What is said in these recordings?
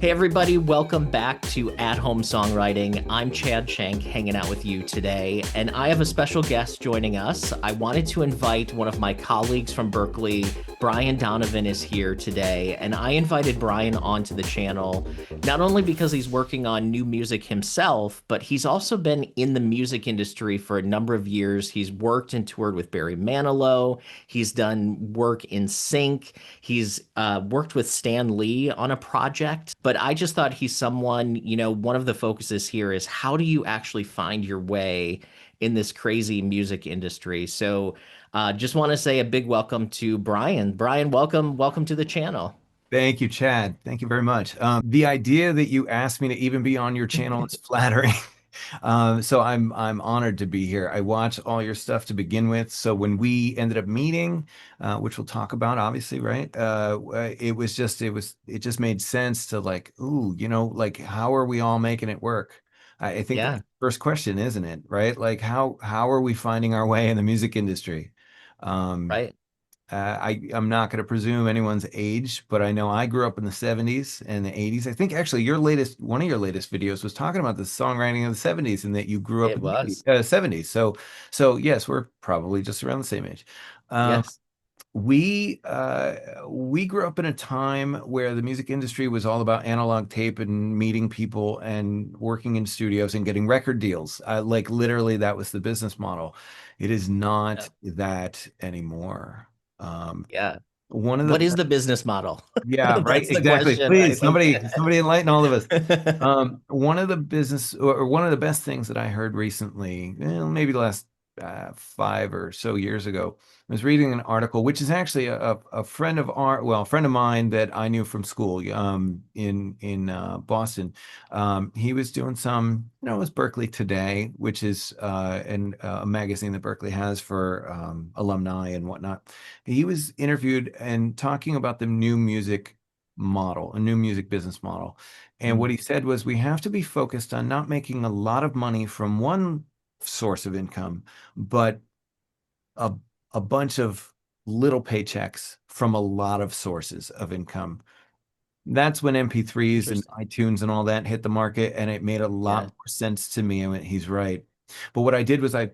Hey, everybody, welcome back to At Home Songwriting. I'm Chad Shank hanging out with you today, and I have a special guest joining us. I wanted to invite one of my colleagues from Berklee. Brian Donovan is here today, and I invited Brian onto the channel not only because he's working on new music himself, but he's also been in the music industry for a number of years. He's worked and toured with Barry Manilow. He's done work in sync. He's worked with Stan Lee on a project, but I just thought he's someone, one of the focuses here is how do you actually find your way in this crazy music industry? So just want to say a big welcome to Brian. Brian, welcome to the channel. Thank you, Chad. Thank you very much. The idea that you asked me to even be on your channel is flattering. So I'm honored to be here. I watched all your stuff to begin with. So when we ended up meeting, which we'll talk about, obviously, right? It just made sense to like, ooh, like how are we all making it work? I think that's Yeah, the first question, isn't it? Right? Like how are we finding our way in the music industry? Um, right. I'm not going to presume anyone's age, but I know I grew up in the 70s and the 80s. I think actually one of your latest videos was talking about the songwriting of the 70s and that you grew up It in the was. 70s. So yes, we're probably just around the same age. Um, Yes. we grew up in a time where the music industry was all about analog tape and meeting people and working in studios and getting record deals. Like literally, that was the business model. It is Yeah. not that anymore. Um, Yeah. one of What the is the business model? Yeah, right, That's the exactly. question, Please, right? Like, somebody enlighten all of us. One of the business or one of the best things that I heard recently, maybe the last 5 or so years ago, I was reading an article, which is actually a friend of a friend of mine that I knew from school, in Boston. He was doing it was Berklee Today, which is a magazine that Berklee has for alumni and whatnot. He was interviewed and talking about the new music model, a new music business model. And what Mm, he said was, we have to be focused on not making a lot of money from one source of income, but a, a bunch of little paychecks from a lot of sources of income. That's when MP3s and interesting. iTunes and all that hit the market, and it made a lot Yeah. more sense to me. I went, he's right. But what I did was I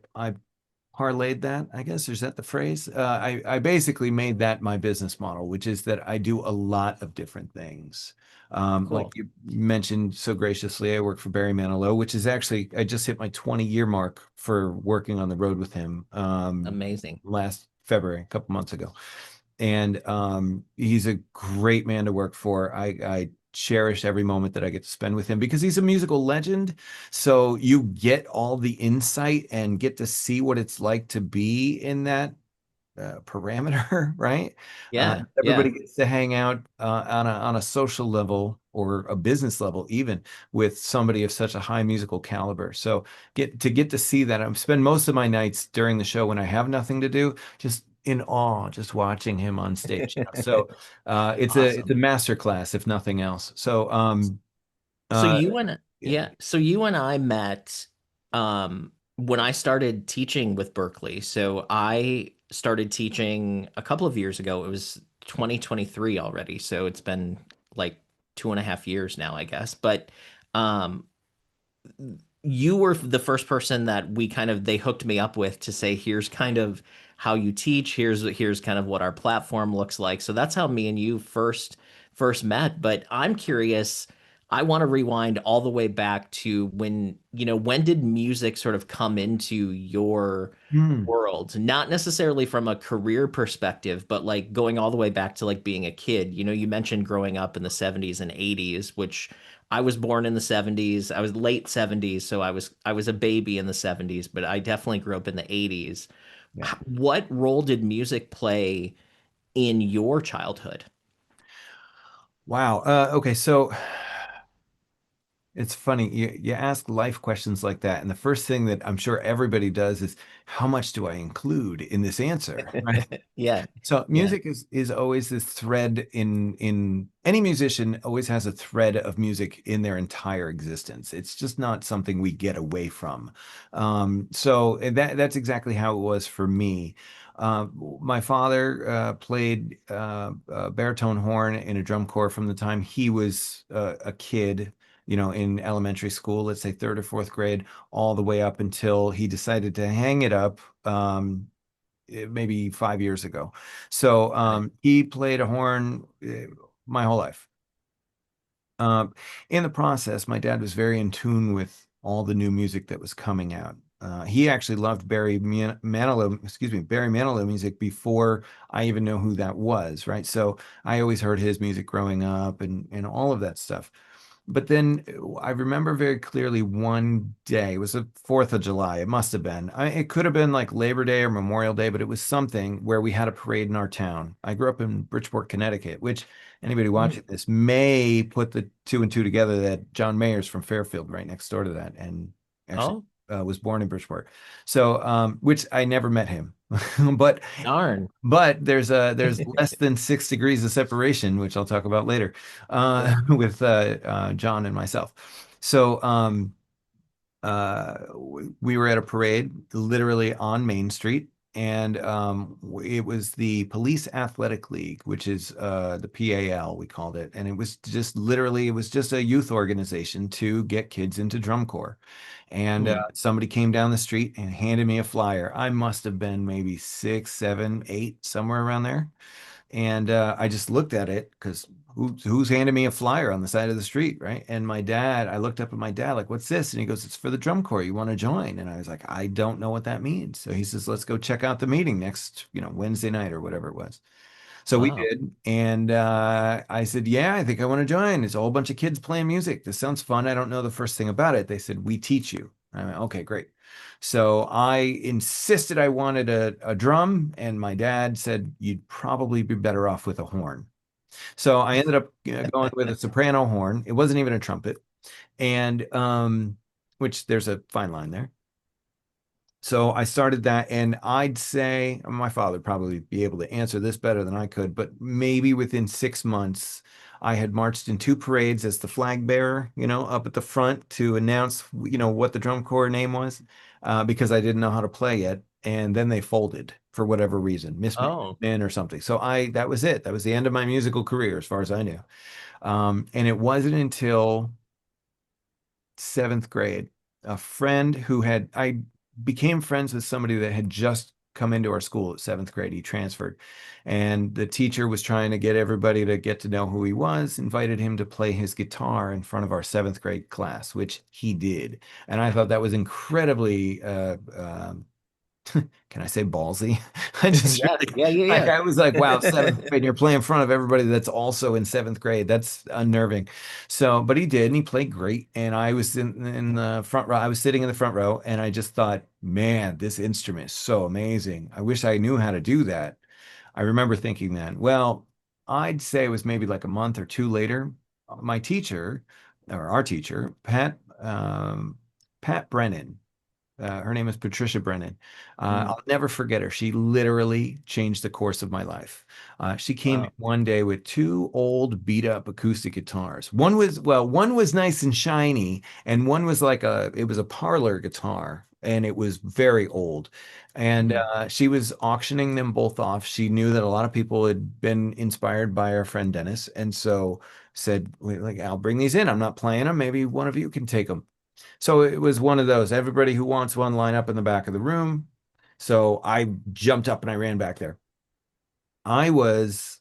parlayed that, I guess, is that the phrase? I basically made that my business model, which is that I do a lot of different things. Like Cool. you mentioned so graciously, I work for Barry Manilow, which is actually, I just hit my 20-year mark for working on the road with him Amazing. last February, a couple months ago. And he's a great man to work for. I cherish every moment that I get to spend with him because he's a musical legend. So you get all the insight and get to see what it's like to be in that parameter, right? Yeah. Everybody Yeah. gets to hang out on a social level or a business level, even with somebody of such a high musical caliber. So get to see that. I spend most of my nights during the show when I have nothing to do, just in awe, just watching him on stage. So it's a Awesome. master class, if nothing else. So So uh, you and yeah. yeah, so you and I met when I started teaching with Berklee. So I started teaching a couple of years ago. It was 2023 already. So it's been like 2.5 years now, I guess. But um you were the first person that they hooked me up with to say, here's kind of how you teach, here's kind of what our platform looks like. So that's how me and you first met. But I'm curious, I want to rewind all the way back to when did music sort of come into your Hmm. world? Not necessarily from a career perspective, but like going all the way back to like being a kid. You mentioned growing up in the 70s and 80s, which I was born in the 70s. I was late 70s, so I was a baby in the 70s, but I definitely grew up in the 80s. Yeah. What role did music play in your childhood? Wow. Okay. So It's funny. You ask life questions like that, and the first thing that I'm sure everybody does is, how much do I include in this answer? Right? Yeah, So yeah. music is always this thread in any musician always has a thread of music in their entire existence. It's just not something we get away from. So that's exactly how it was for me. Uh, my father played baritone horn in a drum corps from the time he was a kid, in elementary school, let's say third or fourth grade, all the way up until he decided to hang it up. Maybe 5 years ago. So Right. he played a horn my whole life. Um, in the process, my dad was very in tune with all the new music that was coming out. He actually loved Manilow, excuse me, Barry Manilow music before I even know who that was, right? So I always heard his music growing up and all of that stuff. But then I remember very clearly one day, it was the 4th of July. It must have been. It could have been like Labor Day or Memorial Day, but it was something where we had a parade in our town. I grew up in Bridgeport, Connecticut, which anybody Mm. watching this may put the two and two together that John Mayer's from Fairfield, right next door to that, and actually Oh, was born in Bridgeport. So, which I never met him, but darn. there's less than 6 degrees of separation, which I'll talk about later, Yeah. with John and myself. So we were at a parade literally on Main Street, and it was the Police Athletic League, which is the PAL, we called it, and it was just a youth organization to get kids into drum corps. And Hmm. somebody came down the street and handed me a flyer. I must have been maybe 6, 7, 8, somewhere around there. And I just looked at it because who's handing me a flyer on the side of the street, right? And I looked up at my dad, like, what's this? And he goes, it's for the drum corps. You want to join? And I was like, I don't know what that means. So he says, let's go check out the meeting next, Wednesday night or whatever it was. So we Wow. did. And I said, yeah, I think I want to join. It's a whole bunch of kids playing music. This sounds fun. I don't know the first thing about it. They said, we teach you. I went, okay, great. So I insisted I wanted a drum, and my dad said, you'd probably be better off with a horn. So I ended up going with a soprano horn. It wasn't even a trumpet, and which there's a fine line there. So I started that, and I'd say my father would probably be able to answer this better than I could, but maybe within 6 months, I had marched in two parades as the flag bearer, up at the front to announce, what the drum corps name was, because I didn't know how to play yet. And then they folded for whatever reason, Oh, mismanagement or something. So that was it. That was the end of my musical career, as far as I knew. And it wasn't until seventh grade. I became friends with somebody that had just come into our school at seventh grade. He transferred, and the teacher was trying to get everybody to get to know who he was, invited him to play his guitar in front of our seventh grade class, which he did. And I thought that was incredibly can I say ballsy? I just yeah, really yeah, yeah, like yeah. I was like, wow, seventh grade, you're playing in front of everybody that's also in seventh grade. That's unnerving. So, but he did, and he played great. And I was in the front row. I was sitting in the front row, and I just thought, man, this instrument is so amazing. I wish I knew how to do that. I remember thinking that. Well, I'd say it was maybe like a month or two later. My teacher, or our teacher, Pat Brennan. Her name is Patricia Brennan. Mm, I'll never forget her. She literally changed the course of my life. She came in wow. one day with two old beat up acoustic guitars. One was nice and shiny, and one was it was a parlor guitar, and it was very old. And Mm. she was auctioning them both off. She knew that a lot of people had been inspired by our friend Dennis, and so said, like, I'll bring these in. I'm not playing them. Maybe one of you can take them. So it was one of those, everybody who wants one line up in the back of the room. So I jumped up and I ran back there. I was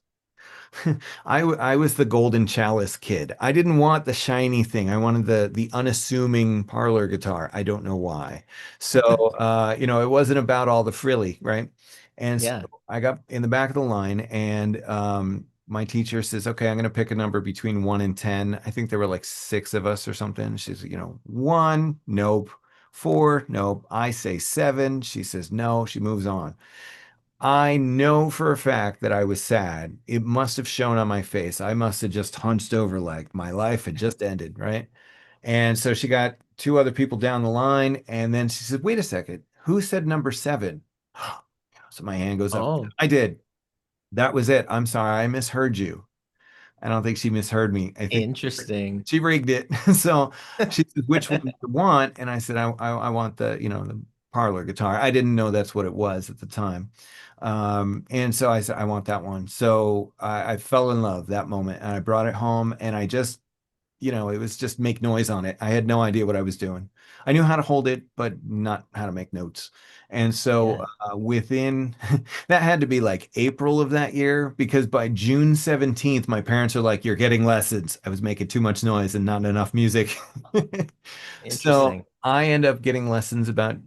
I was the golden chalice kid. I didn't want the shiny thing. I wanted the unassuming parlor guitar. I don't know why. So it wasn't about all the frilly, right? And so Yeah. I got in the back of the line, and my teacher says, okay, I'm gonna pick a number between 1 and 10. I think there were like six of us or something. She's, one, nope. Four, nope. I say seven. She says no. She moves on. I know for a fact that I was sad. It must have shown on my face. I must have just hunched over like my life had just ended, right? And so she got two other people down the line, and then she said, "Wait a second, who said number seven?" So my hand goes up. Oh, I did. That was it. I'm sorry, I misheard you. I don't think she misheard me. I think interesting. she rigged it. So she said, "Which one do you want?" And I said, I want the parlor guitar." I didn't know that's what it was at the time. And so I said, "I want that one." So I fell in love that moment, and I brought it home, and I just it was just make noise on it. I had no idea what I was doing. I knew how to hold it, but not how to make notes. And so Yeah, within that had to be like April of that year, because by June 17th, my parents are like, "You're getting lessons." I was making too much noise and not enough music. So interesting. I end up getting lessons about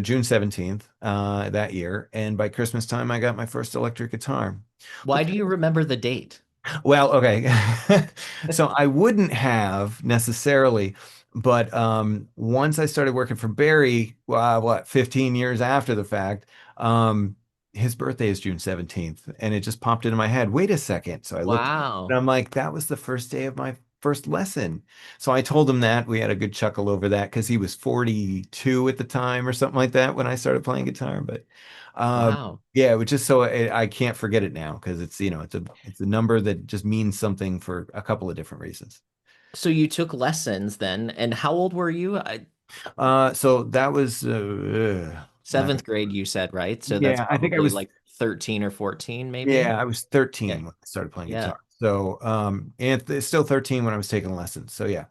June 17th that year. And by Christmas time, I got my first electric guitar. Why do you remember the date? Well, okay. So I wouldn't have necessarily, but once I started working for Barry, what, 15 years after the fact, um, his birthday is June 17th, and it just popped into my head. Wait a second. So I looked, and Wow. I'm like, that was the first day of my first lesson. So I told him that. We had a good chuckle over that because he was 42 at the time or something like that when I started playing guitar. But um, Wow. yeah, which is so I can't forget it now because it's a number that just means something for a couple of different reasons. So you took lessons then, and how old were you? So that was not, Seventh grade, you said, right? So that's yeah, I think I probably was, like 13 or 14, maybe? yeah, I was Yeah. 13 when I started playing Yeah. guitar. So and it's still 13 when I was taking lessons. So yeah.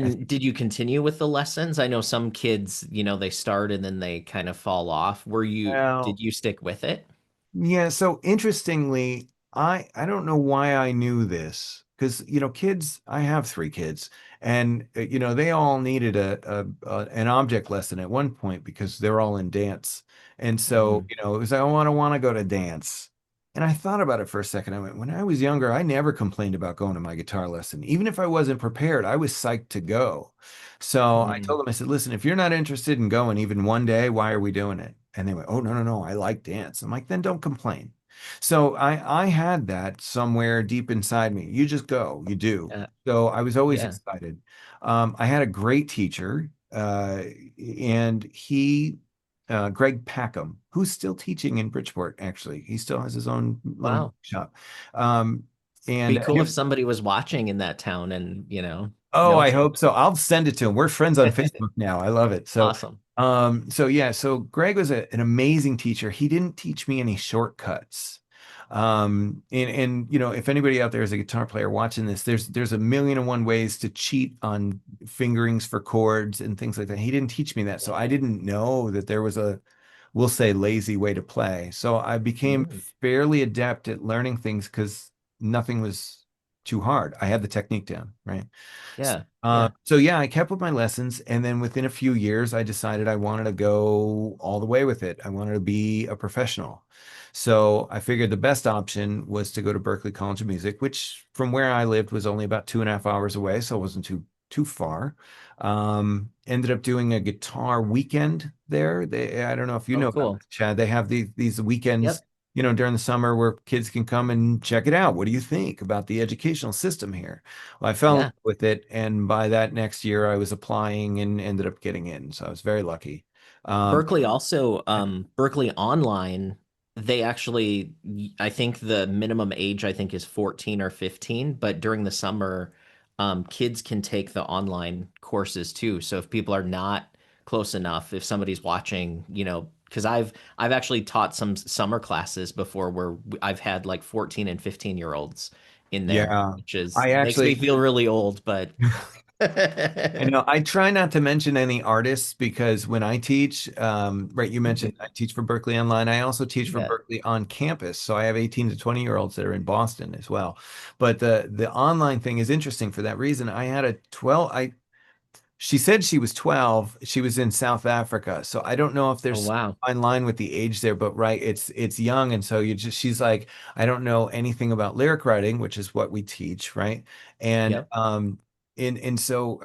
I And think, did you continue with the lessons? I know some kids, they start and then they kind of fall off. well, Did you stick with it? yeah, so interestingly, I don't know why I knew this because kids, I have three kids, and they all needed an object lesson at one point because they're all in dance. And so, Mhm. it was, I want to go to dance. And I thought about it for a second. I went, when I was younger, I never complained about going to my guitar lesson. Even if I wasn't prepared, I was psyched to go. So I Mm. told them, I said, "Listen, if you're not interested in going even one day, why are we doing it?" And they went, "Oh, no, no, no, I like dance." I'm like, "Then don't complain." So I had that somewhere deep inside me. You just go, you do. Yeah. So I was always Yeah. excited. I had a great teacher, and Greg Packham, who's still teaching in Bridgeport, actually. He still has his own little Wow. shop. Um, Be and cool if somebody was watching in that town and, Oh, I knows you. hope so. I'll send it to him. We're friends on Facebook now. I love it. So, Awesome. yeah, so Greg was an amazing teacher. He didn't teach me any shortcuts. And if anybody out there is a guitar player watching this, there's a million and one ways to cheat on fingerings for chords and things like that. He didn't teach me that. So I didn't know that there was we'll say, lazy way to play. So I became Mm. fairly adept at learning things because nothing was too hard. I had the technique down, right? Yeah. Yeah. So yeah, I kept with my lessons, and then within a few years, I decided I wanted to go all the way with it. I wanted to be a professional. So I figured the best option was to go to Berklee College of Music, which from where I lived was only about 2.5 hours away, so it wasn't too far. Ended up doing a guitar weekend there. I don't know if you Oh, know about cool. this, Chad. They have these weekends, Yep. during the summer where kids can come and check it out. What do you think about the educational system here? Well, I fell in Yeah. love with it, and by that next year, I was applying and ended up getting in. So I was very lucky. Um, Berkeley also, Berkeley Online, they actually, I think the minimum age I think is 14 or 15, but during the summer, kids can take the online courses too. So if people are not close enough, if somebody's watching, because I've actually taught some summer classes before where I've had like 14 and 15-year olds in there, yeah, which is I makes me actually, feel really old, but I know I try not to mention any artists because when I teach, right, you mentioned I teach for Berkeley Online. I also teach for yeah. Berkeley on campus. So I have 18 to 20-year-olds that are in Boston as well. But the online thing is interesting for that reason. I had a 12, she said she was 12. She was in South Africa. So I don't know if Oh, there's wow. a fine line with the age there, but right, it's young. And so she's like, I don't know anything about lyric writing, which is what we teach, right? And Yep. so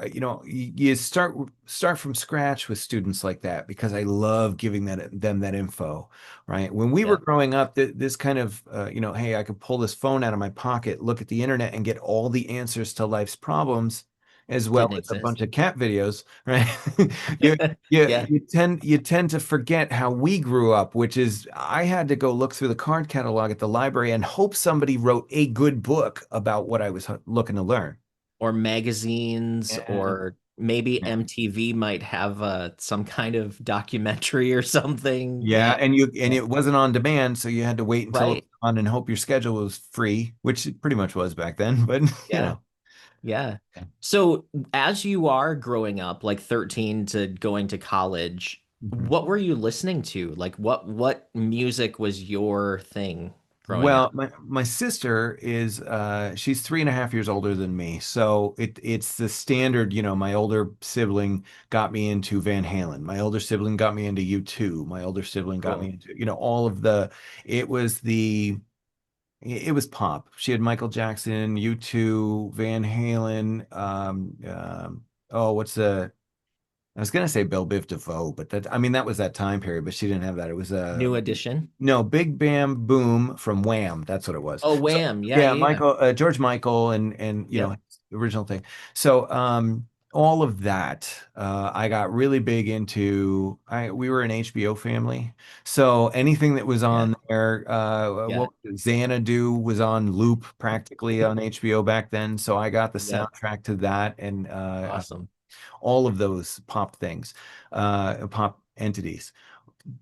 you start from scratch with students like that because I love giving them that info, right? When we were Yep. growing up, this kind of hey, I could pull this phone out of my pocket, look at the internet, and get all the answers to life's problems. as well Didn't as a bunch exist. of cat videos, right? You you Yeah. you tend to forget how we grew up, which is I had to go look through the card catalog at the library and hope somebody wrote a good book about what I was looking to learn. Or magazines, Yeah. or maybe Yeah. MTV might have some kind of documentary or something. Yeah, Yeah. and Yeah. it wasn't on demand, so you had to wait until it was Right. on and hope your schedule was free, which it pretty much was back then, but you Yeah. know. Yeah. So as you are growing up, like 13 to going to college, Mhm. what were you listening to? Like what music was your thing growing Well, up? my sister is she's 3.5 years older than me. So it's the standard, my older sibling got me into Van Halen. My older sibling got me into U2. My older sibling got me Cool. into, all of it was it was pop. She had Michael Jackson, U2, Van Halen, oh, I was gonna say Belle Biv DeVoe, but I mean, that was that time period, but she didn't have that. It was New Edition. no, Big Bam Boom from Wham. That's what it was. Oh, So Wham. Yeah, yeah, yeah, yeah. Michael, George Michael, and Yep. the original thing. So all of that, I got really big into. We were an HBO family, so anything that was Yeah. on there, Yeah. Xanadu was on loop practically on HBO back then. So I got the Yep. soundtrack to that, and Awesome. all of those pop things, pop entities.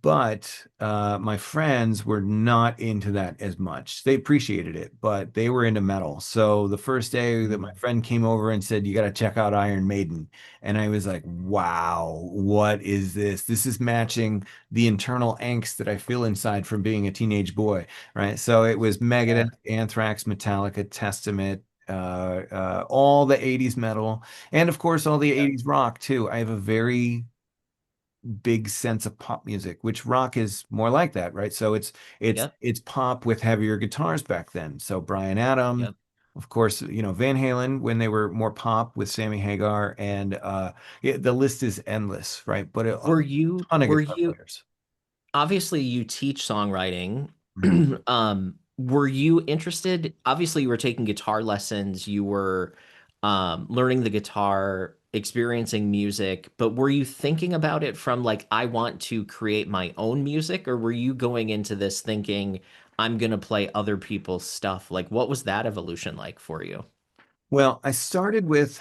But my friends were not into that as much. They appreciated it, but they were into metal. So the first day that my Mm. friend came over and said, "You got to check out Iron Maiden," and I was like, "Wow, what is this? This is matching the internal angst that I feel inside from being a teenage boy." Right? So it was Yeah. Megadeth, Anthrax, Metallica, Testament, all the 80s metal, and of course all the Yep. 80s rock too. I have a very big sense of pop music, which rock is more like that, right? So it's Yep. it's pop with heavier guitars back then. So Brian Adams, Yep. of course, Van Halen when they were more pop with Sammy Hagar, and the list is endless, right? But a Were you ton of were guitar you players. obviously you teach songwriting. Mhm. Were you interested? Obviously, you were taking guitar lessons, you were learning the guitar, experiencing music, but were you thinking about it from like, I want to create my own music, or were you going into this thinking, I'm gonna play other people's stuff? Like, what was that evolution like for you? Well, I started with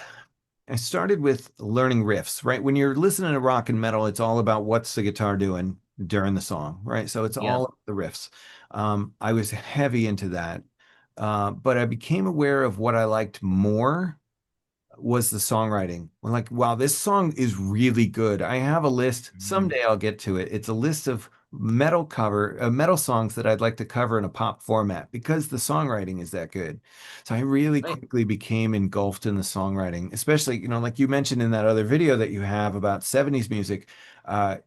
learning riffs, right? When you're listening to rock and metal, it's all about what's the guitar doing during the song, right? So it's Yep. all the riffs. I was heavy into that, but I became aware of what I liked more was the songwriting. I'm like, wow, this song is really good. I have a list. Mm. Someday I'll get to it. It's a list of metal songs that I'd like to cover in a pop format because the songwriting is that good. So I really Right. quickly became engulfed in the songwriting, especially, like you mentioned in that other video that you have about 70s music.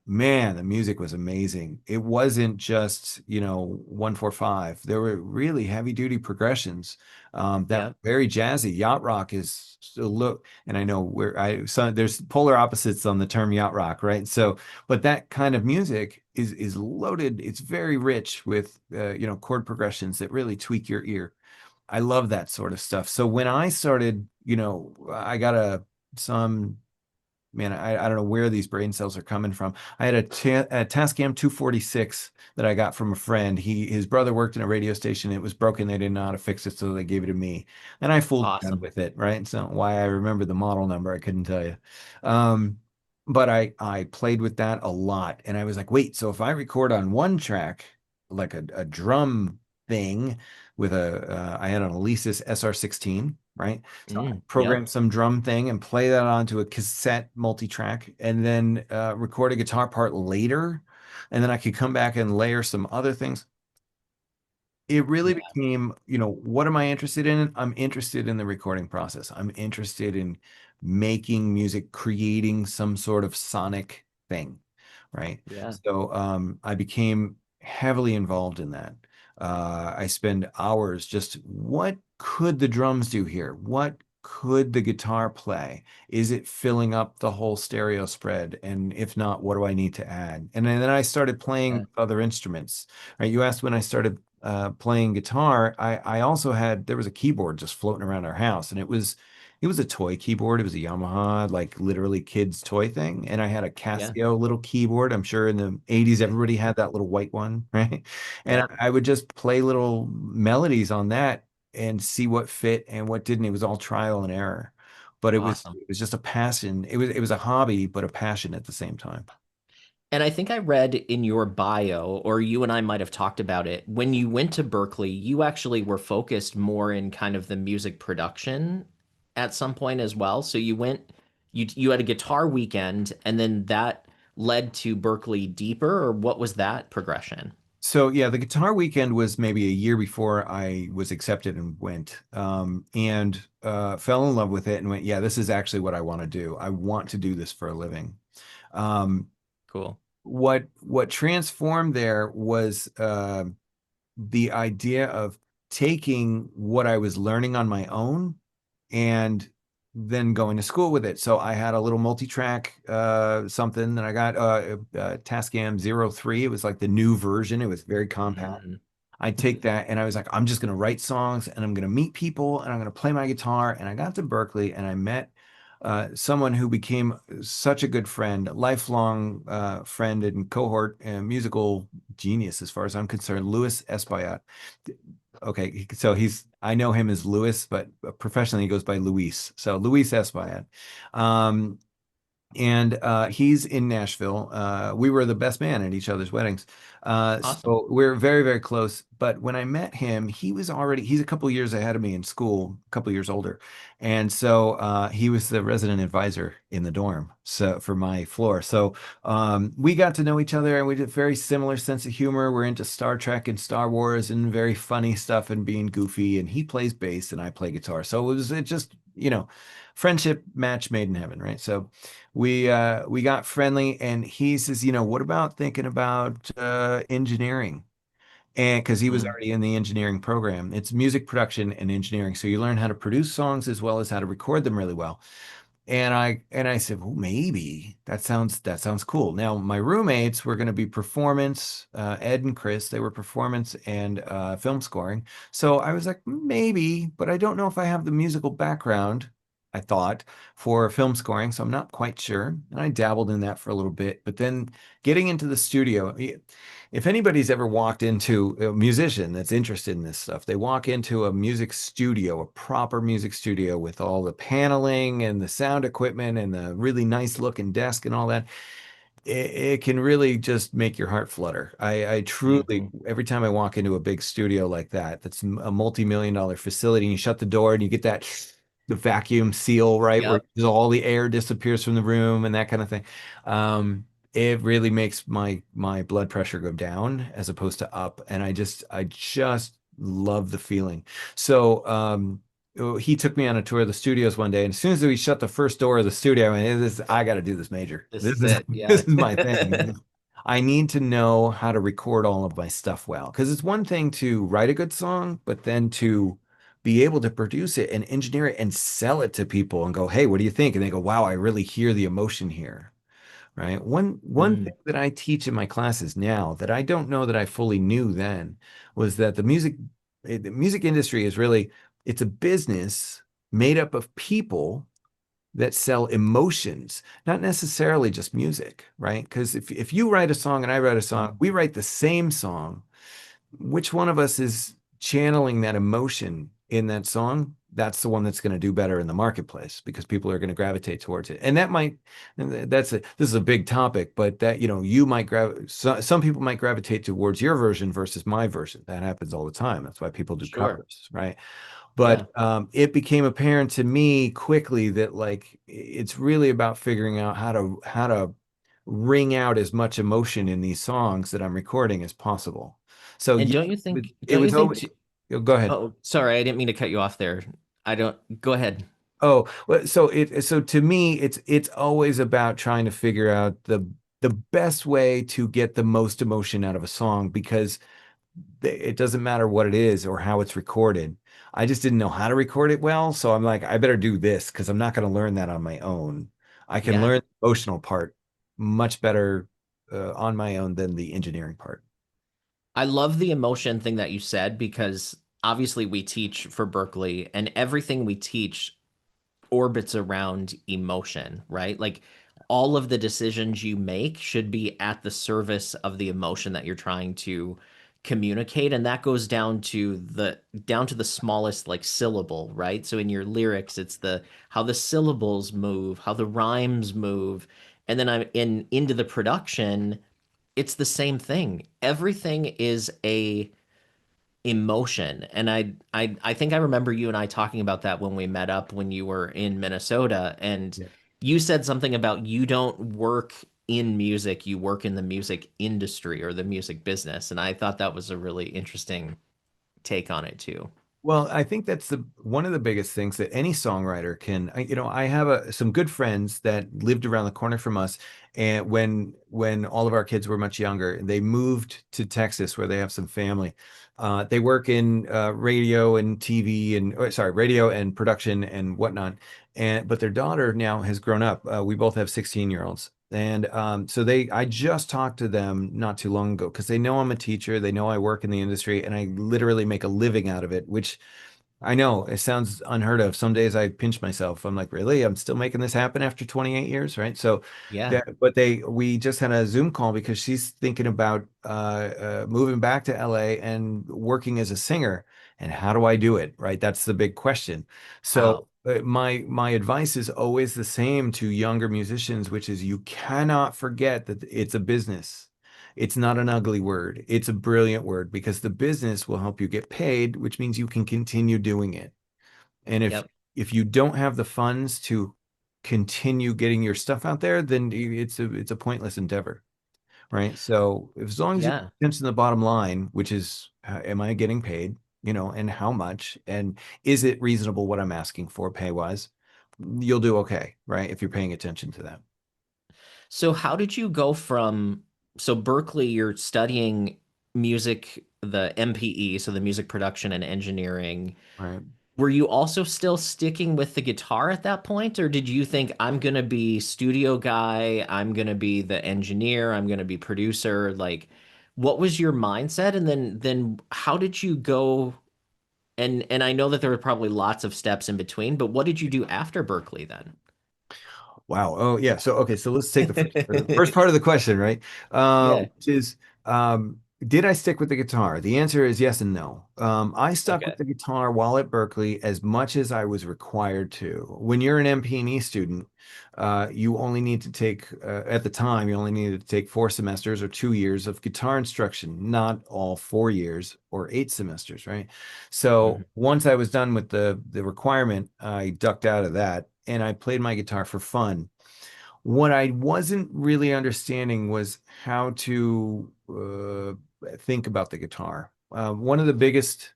Man, the music was amazing. It wasn't just, 145. There were really heavy duty progressions that Yep. very jazzy. Yacht rock is still look, and I know there's polar opposites on the term yacht rock, right? So, but that kind of music is loaded. It's very rich with chord progressions that really tweak your ear. I love that sort of stuff. So when I started, I got some man, I don't know where these brain cells are coming from. I had a Tascam 246 that I got from a friend. His brother worked in a radio station. It was broken. They didn't know how to fix it, so they gave it to me. And I fooled around Awesome. with it, right? So why I remember the model number, I couldn't tell you. Um, but I played with that a lot, and I was like, wait, so if I record on one track, like a drum thing with I had an Alesis SR16, right? So I Yep. program some drum thing and play that onto a cassette multi-track and then record a guitar part later. And then I could come back and layer some other things. It really Yeah. became, what am I interested in? I'm interested in the recording process. I'm interested in making music, creating some sort of sonic thing, right? Yeah. So I became heavily involved in that. I spend hours just what could the drums do here? What could the guitar play? Is it filling up the whole stereo spread? And if not, what do I need to add? And then I started playing Yeah. other instruments, right? You asked when I started playing guitar. I also there was a keyboard just floating around our house, and It was a toy keyboard. It was a Yamaha, like literally kids' toy thing. And I had a Yeah. Casio little keyboard. I'm sure in the 80s, everybody had that little white one, right? And Yeah. I would just play little melodies on that and see what fit and what didn't. It was all trial and error. But Awesome. it was just a passion. It was a hobby, but a passion at the same time. And I think I read in your bio, or you and I might have talked about it, when you went to Berklee, you actually were focused more in kind of the music production at some point as well. So you had a guitar weekend, and then that led to Berklee Deeper, or what was that progression? So yeah, the guitar weekend was maybe a year before I was accepted and went, and fell in love with it and went, yeah, this is actually what I want to do. I want to do this for a living. Um, Cool. what transformed there was the idea of taking what I was learning on my own and then going to school with it. So I had a little multi-track something that I got Tascam 03. It was like the new version. It was very compact. Mm, I'd take that and I was like, I'm just going to write songs and I'm going to meet people and I'm going to play my guitar. And I got to Berklee and I met someone who became such a good friend, lifelong friend and cohort and musical genius, as far as I'm concerned, Louis Espaillat. Okay, so I know him as Louis, but professionally he goes by Luis. So Luis Espaillat. Um, and he's in Nashville. We were the best man at each other's weddings. awesome. So we're very, very close. But when I met him, he's a couple years ahead of me in school, a couple years older. And so he was the resident advisor in the dorm, so for my floor. So we got to know each other and we did very similar sense of humor. We're into Star Trek and Star Wars and very funny stuff and being goofy. And he plays bass and I play guitar. So it just, friendship match made in heaven, right? So we got friendly and he says, what about thinking about engineering? And because he was Mm, already in the engineering program, it's music production and engineering. So you learn how to produce songs as well as how to record them really well. And I said, well, maybe that sounds cool. Now my roommates were going to be performance, Ed and Chris, they were performance and film scoring. So I was like, maybe, but I don't know if I have the musical background, I thought, for film scoring. So I'm not quite sure. And I dabbled in that for a little bit, but then getting into the studio, if anybody's ever walked into a musician that's interested in this stuff, they walk into a music studio, a proper music studio with all the paneling and the sound equipment and the really nice looking desk and all that. It can really just make your heart flutter. I truly, mhm. every time I walk into a big studio like that, that's a multi-million dollar facility, and you shut the door and you get the vacuum seal, right, where Yep. all the air disappears from the room and that kind of thing. Um, it really makes my blood pressure go down as opposed to up, and I just love the feeling. So he took me on a tour of the studios one day, and as soon as we shut the first door of the studio, and I got to do this major. This This is is it. this Yeah. is my thing. I need to know how to record all of my stuff well, because it's one thing to write a good song, but then to be able to produce it and engineer it and sell it to people and go, hey, what do you think? And they go, wow, I really hear the emotion here. Right. One Mm, thing that I teach in my classes now that I don't know that I fully knew then was that the music industry is really, it's a business made up of people that sell emotions, not necessarily just music, right? Because if you write a song and I write a song, mm. we write the same song, which one of us is channeling that emotion in that song? That's the one that's going to do better in the marketplace because people are going to gravitate towards it. And this is a big topic, but that, you might some people might gravitate towards your version versus my version. That happens all the time. That's why people do Sure. covers, right? Yeah. But it became apparent to me quickly that like it's really about figuring out how to wring out as much emotion in these songs that I'm recording as possible. So And yeah, don't you it, think, it don't you was think, always. Go ahead. oh, sorry, I didn't mean to cut you off there. I don't, go ahead. Oh, well, so to me, it's always about trying to figure out the best way to get the most emotion out of a song because it doesn't matter what it is or how it's recorded. I just didn't know how to record it well, so I'm like, I better do this because I'm not going to learn that on my own. I can Yeah. learn the emotional part much better on my own than the engineering part. I love the emotion thing that you said because obviously we teach for Berkeley and everything we teach orbits around emotion, right? Like all of the decisions you make should be at the service of the emotion that you're trying to communicate, and that goes down to the smallest like syllable, right? So in your lyrics, it's the how the syllables move, how the rhymes move, and then I'm in into the production, it's the same thing. Everything is a emotion. And I think I remember you and I talking about that when we met up when you were in Minnesota, and Yeah. you said something about you don't work in music, you work in the music industry or the music business. And I thought that was a really interesting take on it too. Well, I think that's the one of the biggest things that any songwriter can. I have some good friends that lived around the corner from us, and when all of our kids were much younger, they moved to Texas where they have some family. They work in radio and TV radio and production and whatnot. And but their daughter now has grown up. We both have 16-year-olds. And so I just talked to them not too long ago because they know I'm a teacher. They know I work in the industry and I literally make a living out of it, which I know it sounds unheard of. Some days I pinch myself. I'm like, really? I'm still making this happen after 28 years, right? So Yeah. we just had a Zoom call because she's thinking about moving back to LA and working as a singer. And how do I do it, right? That's the big question. So Wow. my advice is always the same to younger musicians, which is you cannot forget that it's a business. It's not an ugly word. It's a brilliant word because the business will help you get paid, which means you can continue doing it. And if Yep. if you don't have the funds to continue getting your stuff out there, then it's a pointless endeavor, right? So as long as you Yeah. pay attention to the bottom line, which is, am I getting paid, and how much, and is it reasonable what I'm asking for pay wise, you'll do okay, right? If you're paying attention to that, So how did you go from so Berklee, you're studying music, the MPE, so the music production and engineering. right? Were you also still sticking with the guitar at that point, or did you think I'm gonna be studio guy, I'm gonna be the engineer, I'm gonna be producer? Like, what was your mindset? And then how did you go? And I know that there were probably lots of steps in between, but what did you do after Berklee then? Wow. Oh, yeah. So, okay. So let's take the first part of the question, right? Yeah. Which is, did I stick with the guitar? The answer is yes and no. I stuck with Okay. the guitar while at Berklee as much as I was required to. When you're an MP&E student, you only need to take, at the time, you only needed to take 4 semesters or 2 years of guitar instruction, not all 4 years or 8 semesters, right? So Mhm. once I was done with the requirement, I ducked out of that and I played my guitar for fun. What I wasn't really understanding was how to think about the guitar. One of the biggest,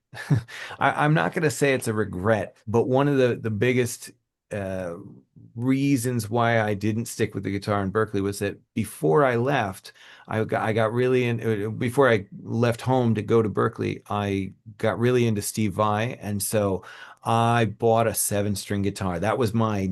I'm not going to say it's a regret, but one of the biggest uh, reasons why I didn't stick with the guitar in Berklee was that before I left, I got really in, before I left home to go to Berklee, I got really into Steve Vai. And so I bought a 7 string guitar. That was my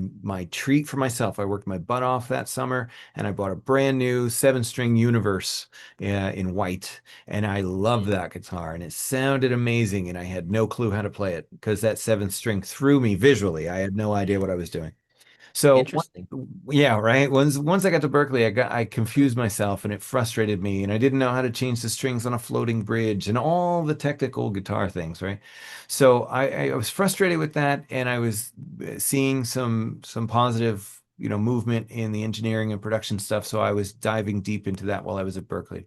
treat for myself. I worked my butt off that summer and I bought a brand new 7 string Universe in white. And I loved that guitar and it sounded amazing. And I had no clue how to play it because that 7 string threw me visually. I had no idea what I was doing. So Interesting. yeah, right. Once I got to Berklee, I confused myself and it frustrated me, and I didn't know how to change the strings on a floating bridge and all the technical guitar things, right? So I was frustrated with that, and I was seeing some positive, movement in the engineering and production stuff. So I was diving deep into that while I was at Berklee.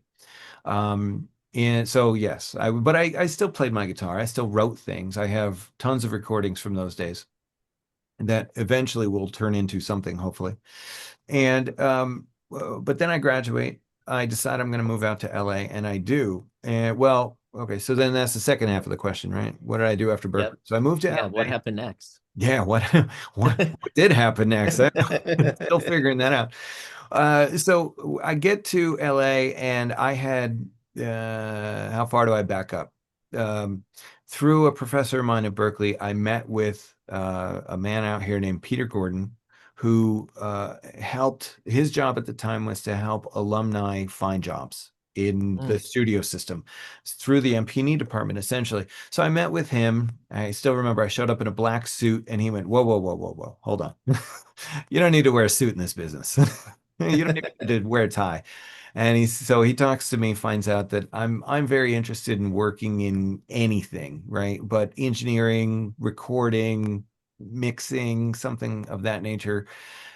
And so yes, but I still played my guitar. I still wrote things. I have tons of recordings from those days that eventually will turn into something, hopefully. And but then I graduate. I decide I'm going to move out to LA, and I do. And well, okay, so then that's the second half of the question, right? What did I do after Yep. Berklee? So I moved to Yeah. What LA. happened next? Yeah, what did happen next? I'm still figuring that out. So I get to LA and I had how far do I back up? Um, Through a professor of mine at Berklee, I met with a man out here named Peter Gordon, who helped. His job at the time was to help alumni find jobs in the Mm. studio system through the MP&E department, essentially. So I met with him. I still remember I showed up in a black suit and he went, whoa, whoa, whoa, whoa, whoa, hold on. You don't need to wear a suit in this business. You don't even need to wear a tie. And he talks to me, finds out that I'm very interested in working in anything, right? But engineering, recording, mixing, something of that nature,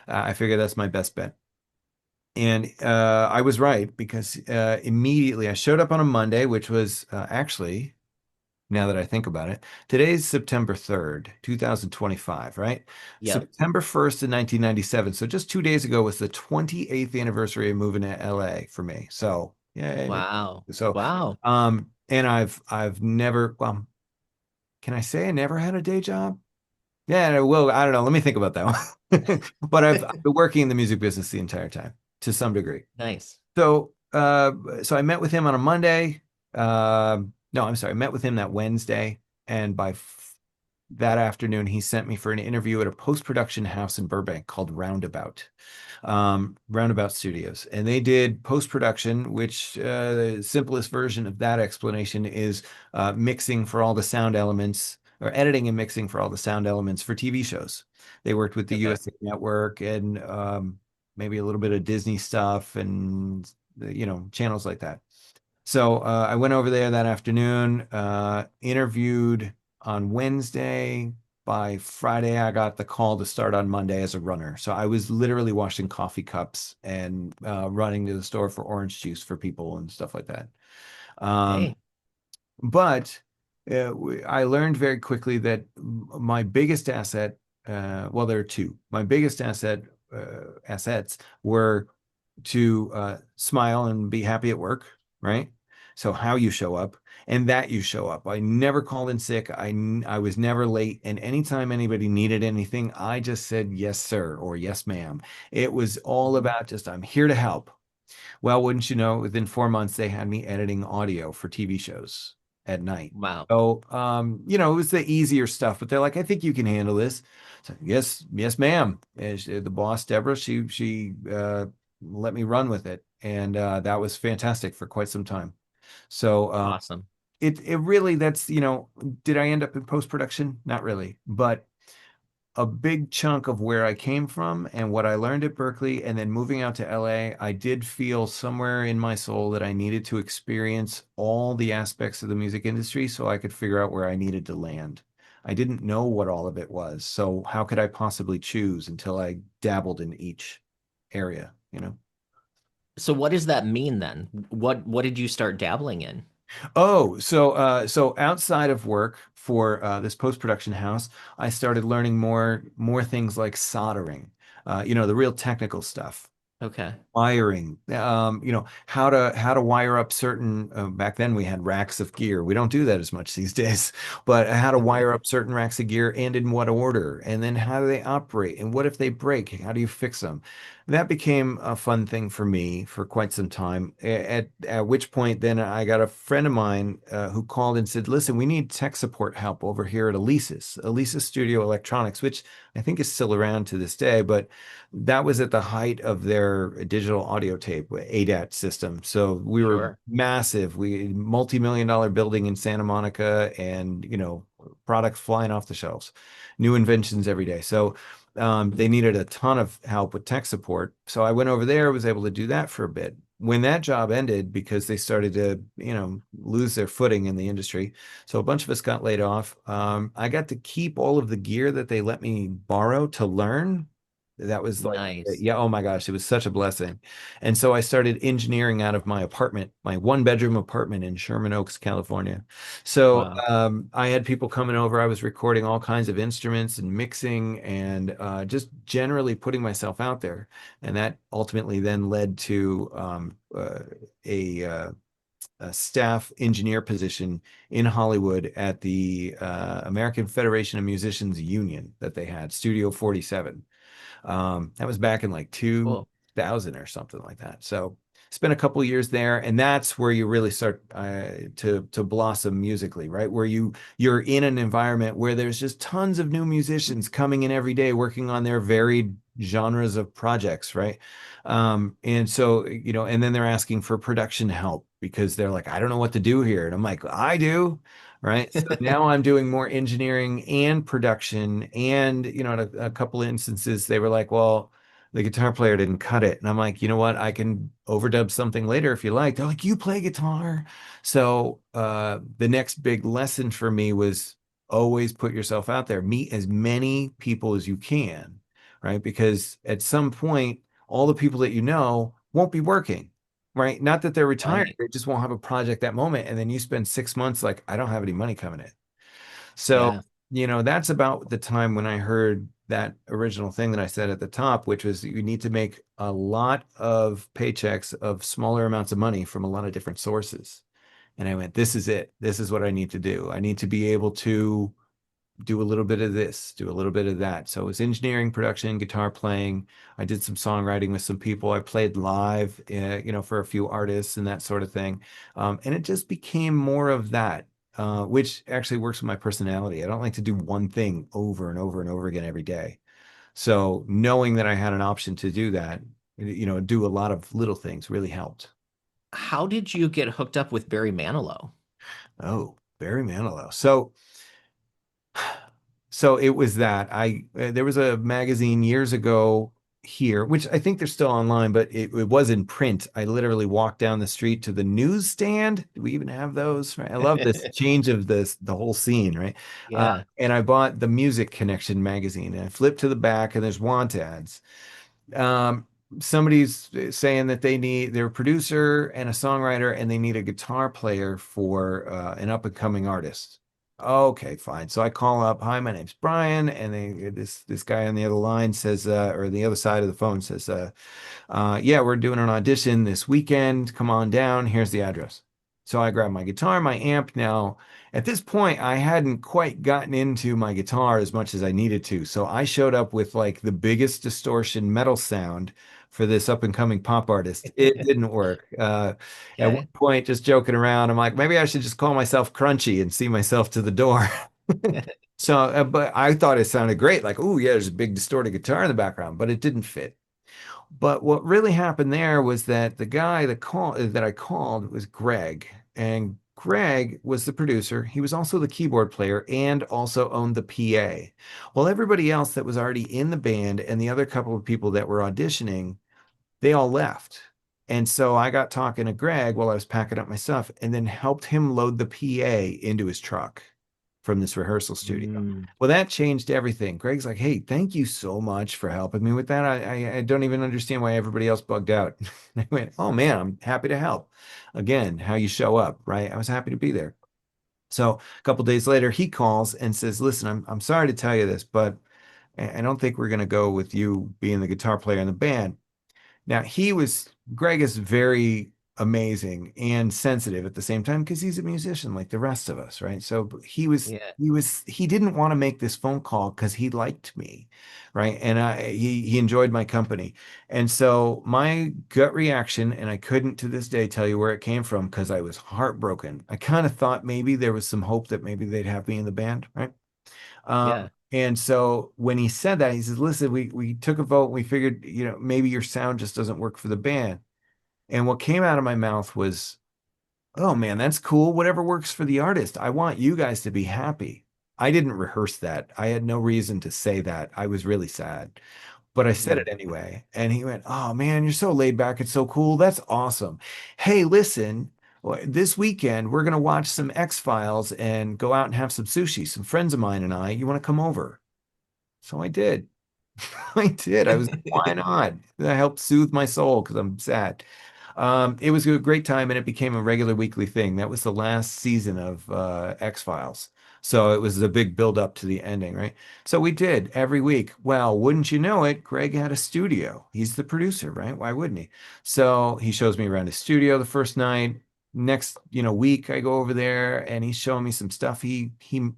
I figure that's my best bet. And I was right because immediately I showed up on a Monday, which was actually, now that I think about it, today's September 3rd, 2025, right? Yep. September 1st in 1997. So just 2 days ago was the 28th anniversary of moving to LA for me. So yeah. Wow. So Wow. and I've never, well, can I say I never had a day job? Yeah, well, I don't know. Let me think about that one. But I've been working in the music business the entire time to some degree. Nice. So I met with him on a Monday. No, I'm sorry. I met with him that Wednesday, and that afternoon, he sent me for an interview at a post-production house in Burbank called Roundabout Studios, and they did post-production, which the simplest version of that explanation is mixing for all the sound elements, or editing and mixing for all the sound elements for TV shows. They worked with the Okay. USA Network and maybe a little bit of Disney stuff and channels like that. So I went over there that afternoon, interviewed on Wednesday. By Friday, I got the call to start on Monday as a runner. So I was literally washing coffee cups and running to the store for orange juice for people and stuff like that. Um, Hey. but I learned very quickly that my biggest asset, well, there are two. My biggest assets were to smile and be happy at work, right? So how you show up and that you show up. I never called in sick. I was never late. And anytime anybody needed anything, I just said, yes, sir, or yes, ma'am. It was all Mhm. about just, I'm here to help. Well, wouldn't you know, within 4 months, they had me editing audio for TV shows at night. Wow. So, it was the easier stuff, but they're like, I think you can handle this. So, yes, yes, ma'am. And the boss, Deborah, she let me run with it. And that was fantastic for quite some time. So, Awesome. it really, did I end up in post-production? Not really, but a big chunk of where I came from and what I learned at Berklee, and then moving out to LA, I did feel somewhere in my soul that I needed to experience all the aspects of the music industry so I could figure out where I needed to land. I didn't know what all of it was, so how could I possibly choose until I dabbled in each area, you know? So what does that mean then? What did you start dabbling in? Oh, so outside of work for this post-production house, I started learning more things like soldering, the real technical stuff, Okay. wiring, how to wire up certain back then we had racks of gear. We don't do that as much these days, but how to wire up certain racks of gear and in what order, and then how do they operate, and what if they break? How do you fix them? That became a fun thing for me for quite some time. At which point, then I got a friend of mine who called and said, "Listen, we need tech support help over here at Elisa's Studio Electronics, which I think is still around to this day, but." That was at the height of their digital audio tape ADAT system. So we were Sure. massive. We multi-million-dollar building in Santa Monica and, products flying off the shelves, new inventions every day. So they needed a ton of help with tech support. So I went over there, was able to do that for a bit. When that job ended, because they started to, lose their footing in the industry, so a bunch of us got laid off. I got to keep all of the gear that they let me borrow to learn. That was like, Nice. yeah, oh my gosh, it was such a blessing. And so I started engineering out of my apartment, my one-bedroom apartment in Sherman Oaks, California. So Wow. I had people coming over. I was recording all kinds of instruments and mixing and just generally putting myself out there. And that ultimately then led to a, uh, a staff engineer position in Hollywood at the American Federation of Musicians Union that they had, Studio 47. That was back in like Cool. 2000 or something like that. So spent a couple years there, and that's where you really start to blossom musically, right? Where you're in an environment where there's just tons of new musicians coming in every day, working on their varied genres of projects, right? And so and then they're asking for production help. because they're like, I don't know what to do here. And I'm like, I do. Right. So now I'm doing more engineering and production. And, in a couple of instances, they were like, well, the guitar player didn't cut it. And I'm like, you know what? I can overdub something later if you like. They're like, you play guitar. So the next big lesson for me was always put yourself out there, meet as many people as you can, right? Because at some point, all the people that you know won't be working, right? Not that they're retired, Right. they just won't have a project that moment. And then you spend 6 months like, I don't have any money coming in. So, Yeah. that's about the time when I heard that original thing that I said at the top, which was you need to make a lot of paychecks of smaller amounts of money from a lot of different sources. And I went, this is it. This is what I need to do. I need to be able to do a little bit of this, do a little bit of that. So it was engineering, production, guitar playing. I did some songwriting with some people. I played live, for a few artists and that sort of thing. And it just became more of that, which actually works with my personality. I don't like to do one thing over and over and over again every day. So knowing that I had an option to do that, do a lot of little ththings really helped. How did you get hooked up with Barry Manilow? Oh, Barry Manilow. So it was that there was a magazine years ago here, which I think they're still online, but it was in print. I literally walked down the street to the newsstand. Do we even have those? Right? I love this change of the whole scene, right? Yeah. And I bought the Music Connection magazine and I flipped to the back and there's want ads. Um, Somebody's saying that they're a producer and a songwriter and they need a guitar player for an up and coming artist. Okay, fine. So I call up, hi, my name's Brian, and this guy on the other line says, or the other side of the phone says, yeah, we're doing an audition this weekend. Come on down. Here's the address. So I grabbed my guitar, my amp. Now, at this point, I hadn't quite gotten into my guitar as much as I needed to. So I showed up with like the biggest distortion metal sound for this up and coming pop artist. It didn't work. At one Okay. point, just joking around, I'm like, maybe I should just call myself Crunchy and see myself to the door. So, but I thought it sounded great. Like, oh, yeah, there's a big distorted guitar in the background, but it didn't fit. But what really happened there was that the guy that I called was Greg, and Greg was the producer. He was also the keyboard player and also owned the PA. Well, everybody else that was already in the band and the other couple of people that were auditioning, they all left. And so I got talking to Greg while I was packing up my stuff and then helped him load the PA into his truck from this rehearsal studio. Mm, Well, that changed everything. Greg's like, hey, thank you so much for helping me with that. I don't even understand why everybody else bugged out. I went, oh man, I'm happy to help. Again, how you show up, right? I was happy to be there. So a couple days later, he calls and says, listen, I'm sorry to tell you this, but I don't think we're going to go with you being the guitar player in the band. Now, Greg is very amazing and sensitive at the same time because he's a musician like the rest of us, right? So yeah. he didn't want to make this phone call because he liked me, right? And he enjoyed my company. And so my gut reaction, and I couldn't to this day tell you where it came from because I was heartbroken. I kind of thought maybe there was some hope that maybe they'd have me in the band, right? Yeah. And so when he said that, he says, listen, we took a vote. We figured, maybe your sound just doesn't work for the band. And what came out of my mouth was, oh man, that's cool. Whatever works for the artist. I want you guys to be happy. I didn't rehearse that. I had no reason to say that. I was really sad, but I said Mm. it anyway. And he went, oh man, you're so laid back. It's so cool. That's awesome. Hey, listen, this weekend we're going to watch some X-Files and go out and have some sushi. Some friends of mine and I, you want to come over? So I did. I did. I was like, why not? That helped soothe my soul because I'm sad. It was a great time and it became a regular weekly thing. That was the last season of X-Files. So it was the big build up to the ending, right? So we did every week. Well, wouldn't you know it, Greg had a studio. He's the producer, right? Why wouldn't he? So he shows me around his studio the first night. Next, week I go over there and he's showing me some stuff he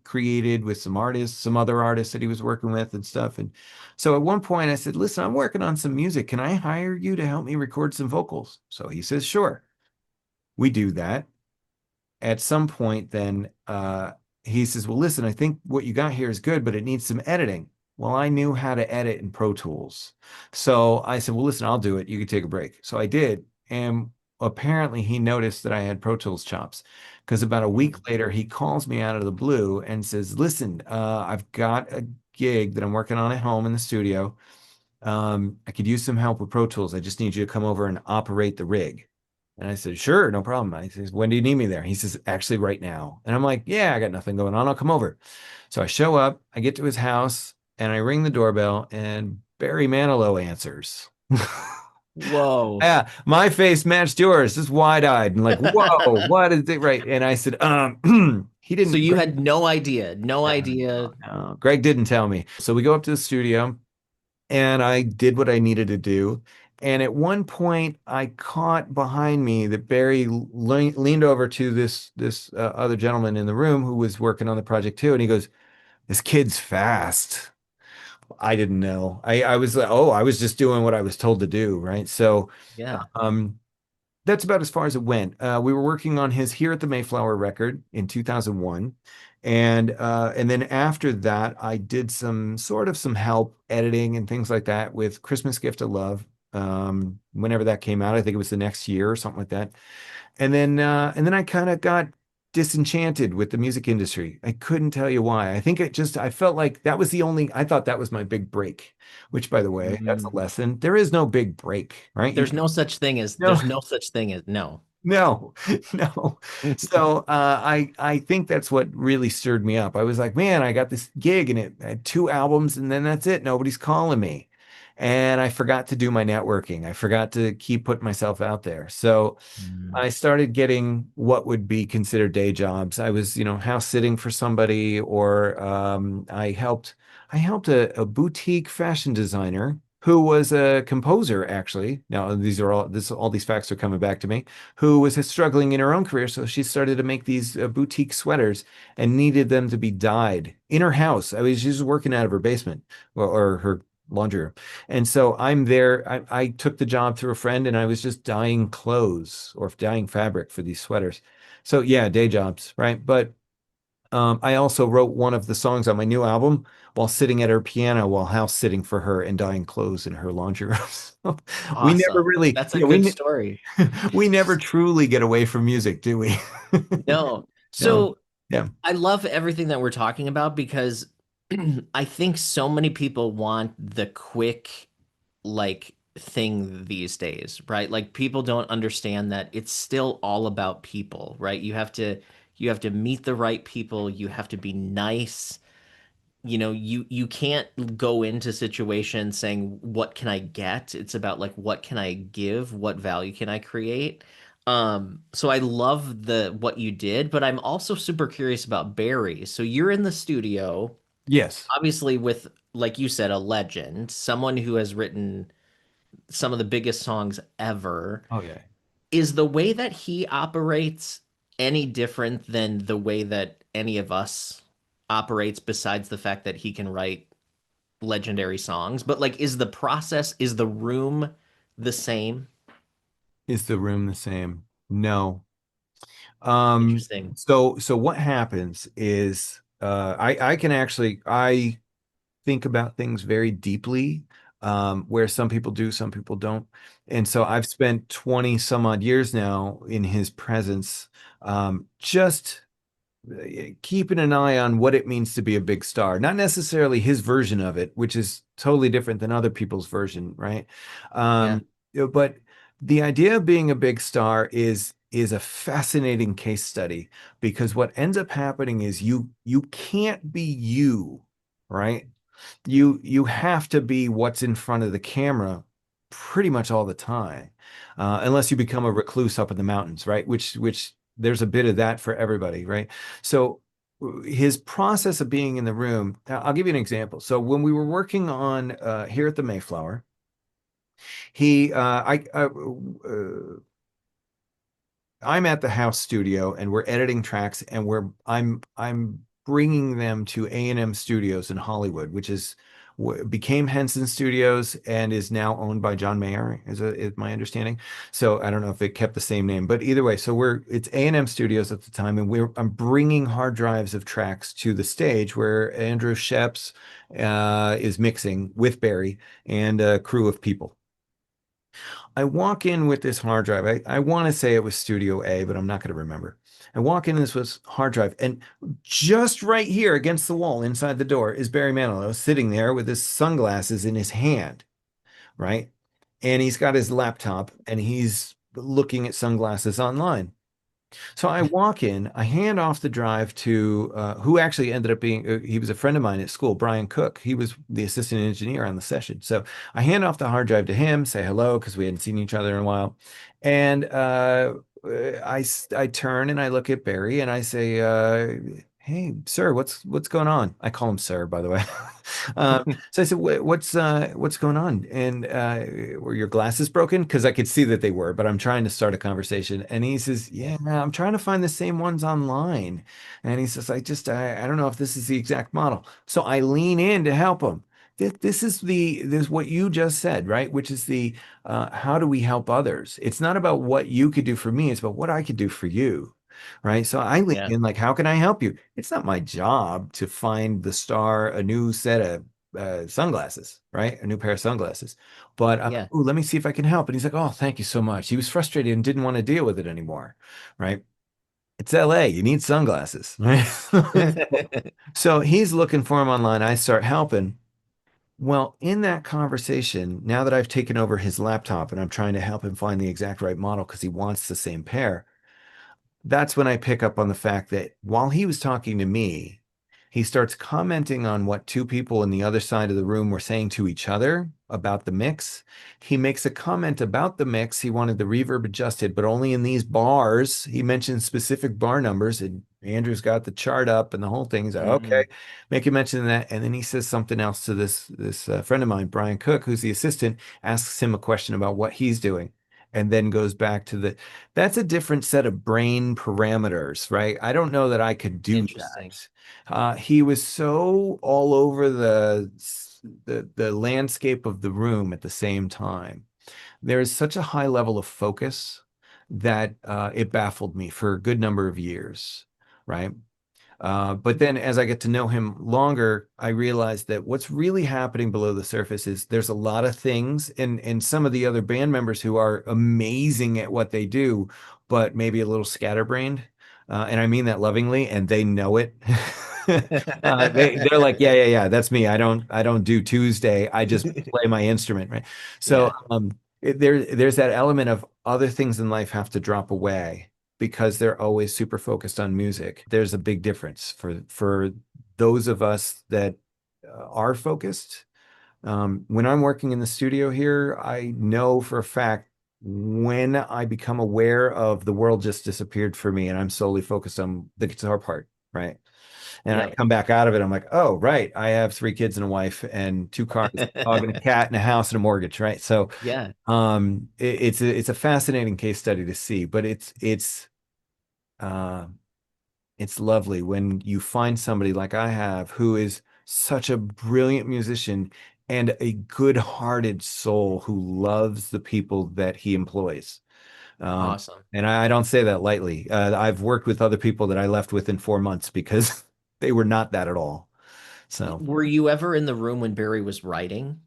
created with some artists, some other artists that he was working with and stuff. And so at one point I said, listen, I'm working on some music. Can I hire you to help me record some vocals? So he says, sure. We do that. At some point, then he says, well, listen, I think what you got here is good, but it needs some editing. Well, I knew how to edit in Pro Tools. So I said, well, listen, I'll do it. You can take a break. So I did. And apparently he noticed that I had Pro Tools chops, because about a week later he calls me out of the blue and says, "Listen, I've got a gig that I'm working on at home in the studio. I could use some help with Pro Tools. I just need you to come over and operate the rig." And I said, "Sure, no problem." I says, "When do you need me there?" He says, "Actually, right now." And I'm like, "Yeah, I got nothing going on. I'll come over." So I show up, I get to his house, and I ring the doorbell, and Barry Manilow answers. Whoa. Yeah, my face matched yours, just wide-eyed and like, "Whoa, what is it?" Right. And I said, he So didn't, you had no idea, no no, idea. no, Greg didn't tell me. So we go up to the studio, and I did what I needed to do. And at one point, I caught behind me that Barry leaned over to this other gentleman in the room who was working on the project too, and he goes, "This kid's fast." I didn't know. I was like, "Oh, I was just doing what I was told to do," right? So, Yeah. um, that's about as far as it went. We were working on his Here at the Mayflower record in 2001. And then after that, I did some help editing and things like that with Christmas Gift of Love. Whenever that came out, I think it was the next year or something like that. And then I kind of got disenchanted with the music industry. I couldn't tell you why. I felt like that was I thought that was my big break, which by the way, that's a Mm. lesson. There is no big break, right? There's no such thing as No, there's no such thing as no. no, no. So I think that's what really stirred me up. I was like, man, I got this gig and it had two albums, and then that's it. Nobody's calling me. And I forgot to do my networking. I forgot to keep putting myself out there. So Mm. I started getting what would be considered day jobs. I was, house sitting for somebody, or I helped a boutique fashion designer who was a composer, actually. Now, all these facts are coming back to me, who was struggling in her own career. So she started to make these boutique sweaters and needed them to be dyed in her house. She was working out of her basement, or her laundry room. And so I'm there. I took the job through a friend, and I was just dyeing clothes or dyeing fabric for these sweaters. So yeah, day jobs, right? But I also wrote one of the songs on my new album while sitting at her piano while house sitting for her and dyeing clothes in her laundry room. So we never Awesome. really, That's a yeah, good story. we never truly get away from music, do we? No. No. So Yeah. I love everything that we're talking about because I think so many people want the quick thing these days, right? Like people don't understand that it's still all about people, right? You have to meet the right people, you have to be nice. You can't go into situations saying what can I get? It's about like what can I give? What value can I create? So I love the what you did, but I'm also super curious about Barry. So you're in the studio, Yes. obviously with, like you said, a legend, someone who has written some of the biggest songs ever. Oh yeah. Is the way that he operates any different than the way that any of us operates, besides the fact that he can write legendary songs? But like, is the process, is the room the same? Is the room the same? No. Um, Interesting. so what happens is I can actually I think about things very deeply, where some people do, some people don't. And so I've spent 20 some odd years now in his presence, just keeping an eye on what it means to be a big star. Not necessarily his version of it, which is totally different than other people's version, right? Yeah. But the idea of being a big star is a fascinating case study, because what ends up happening is you can't be you, right? You have to be what's in front of the camera pretty much all the time, unless you become a recluse up in the mountains, right? Which there's a bit of that for everybody, right? So his process of being in the room, I'll give you an example. So when we were working on Here at the Mayflower, he I'm at the house studio and we're editing tracks, and I'm bringing them to A&M Studios in Hollywood, which became Henson Studios and is now owned by John Mayer, is my understanding. So I don't know if it kept the same name, but either way, so it's A&M Studios at the time, and I'm bringing hard drives of tracks to the stage where Andrew Sheps is mixing with Barry and a crew of people. I walk in with this hard drive. I want to say it was Studio A, but I'm not going to remember. I walk in, this was hard drive, and just right here against the wall inside the door is Barry Manilow sitting there with his sunglasses in his hand, right? And he's got his laptop and he's looking at sunglasses online. So I walk in, I hand off the drive to who actually ended up being, he was a friend of mine at school, Brian Cook. He was the assistant engineer on the session. So I hand off the hard drive to him, say hello, because we hadn't seen each other in a while. And I turn and I look at Barry and I say, hey, sir, what's going on? I call him sir, by the way. So I said, what's going on? And were your glasses broken? Because I could see that they were, but I'm trying to start a conversation. And he says, Yeah. yeah, I'm trying to find the same ones online. And he says, I don't know if this is the exact model. So I lean in to help him. This is what you just said, right? Which is the how do we help others? It's not about what you could do for me, it's about what I could do for you. Right. So I lean Yeah. in like, how can I help you? It's not my job to find the star a new set of sunglasses, right? A new pair of sunglasses. But Yeah. ooh, let me see if I can help. And he's like, oh, thank you so much. He was frustrated and didn't want to deal with it anymore. Right. It's LA. You need sunglasses. Right. So he's looking for him online. I start helping. Well, in that conversation, now that I've taken over his laptop and I'm trying to help him find the exact right model because he wants the same pair, that's when I pick up on the fact that while he was talking to me, he starts commenting on what two people in the other side of the room were saying to each other about the mix. He makes a comment about the mix. He wanted the reverb adjusted, but only in these bars. He mentioned specific bar numbers, and Andrew's got the chart up and the whole thing. He's like, okay, Hmm. make a mention of that. And then he says something else to this friend of mine, Brian Cook, who's the assistant, asks him a question about what he's doing. And then goes back to that's a different set of brain parameters, right? I don't know that I could do Interesting. that. He was so all over the landscape of the room at the same time. There is such a high level of focus that it baffled me for a good number of years, right? But then as I get to know him longer, I realize that what's really happening below the surface is there's a lot of things and some of the other band members who are amazing at what they do, but maybe a little scatterbrained. And I mean that lovingly, and they know it. They're like, yeah, yeah, yeah, that's me. I don't do Tuesday. I just play my instrument, right? So Yeah. there's that element of other things in life have to drop away because they're always super focused on music. There's a big difference for those of us that are focused. When I'm working in the studio here, I know for a fact when I become aware of the world just disappeared for me and I'm solely focused on the guitar part, right? And I Yep. come back out of it, I'm like, oh, right, I have three kids and a wife and two cars, a dog and a cat and a house and a mortgage, right? So Yeah. it's a fascinating case study to see, but uh, it's lovely when you find somebody like I have who is such a brilliant musician and a good-hearted soul who loves the people that he employs. Um, Awesome. and I don't say that lightly. I've worked with other people that I left within 4 months because they were not that at all. So. Were you ever in the room when Barry was writing,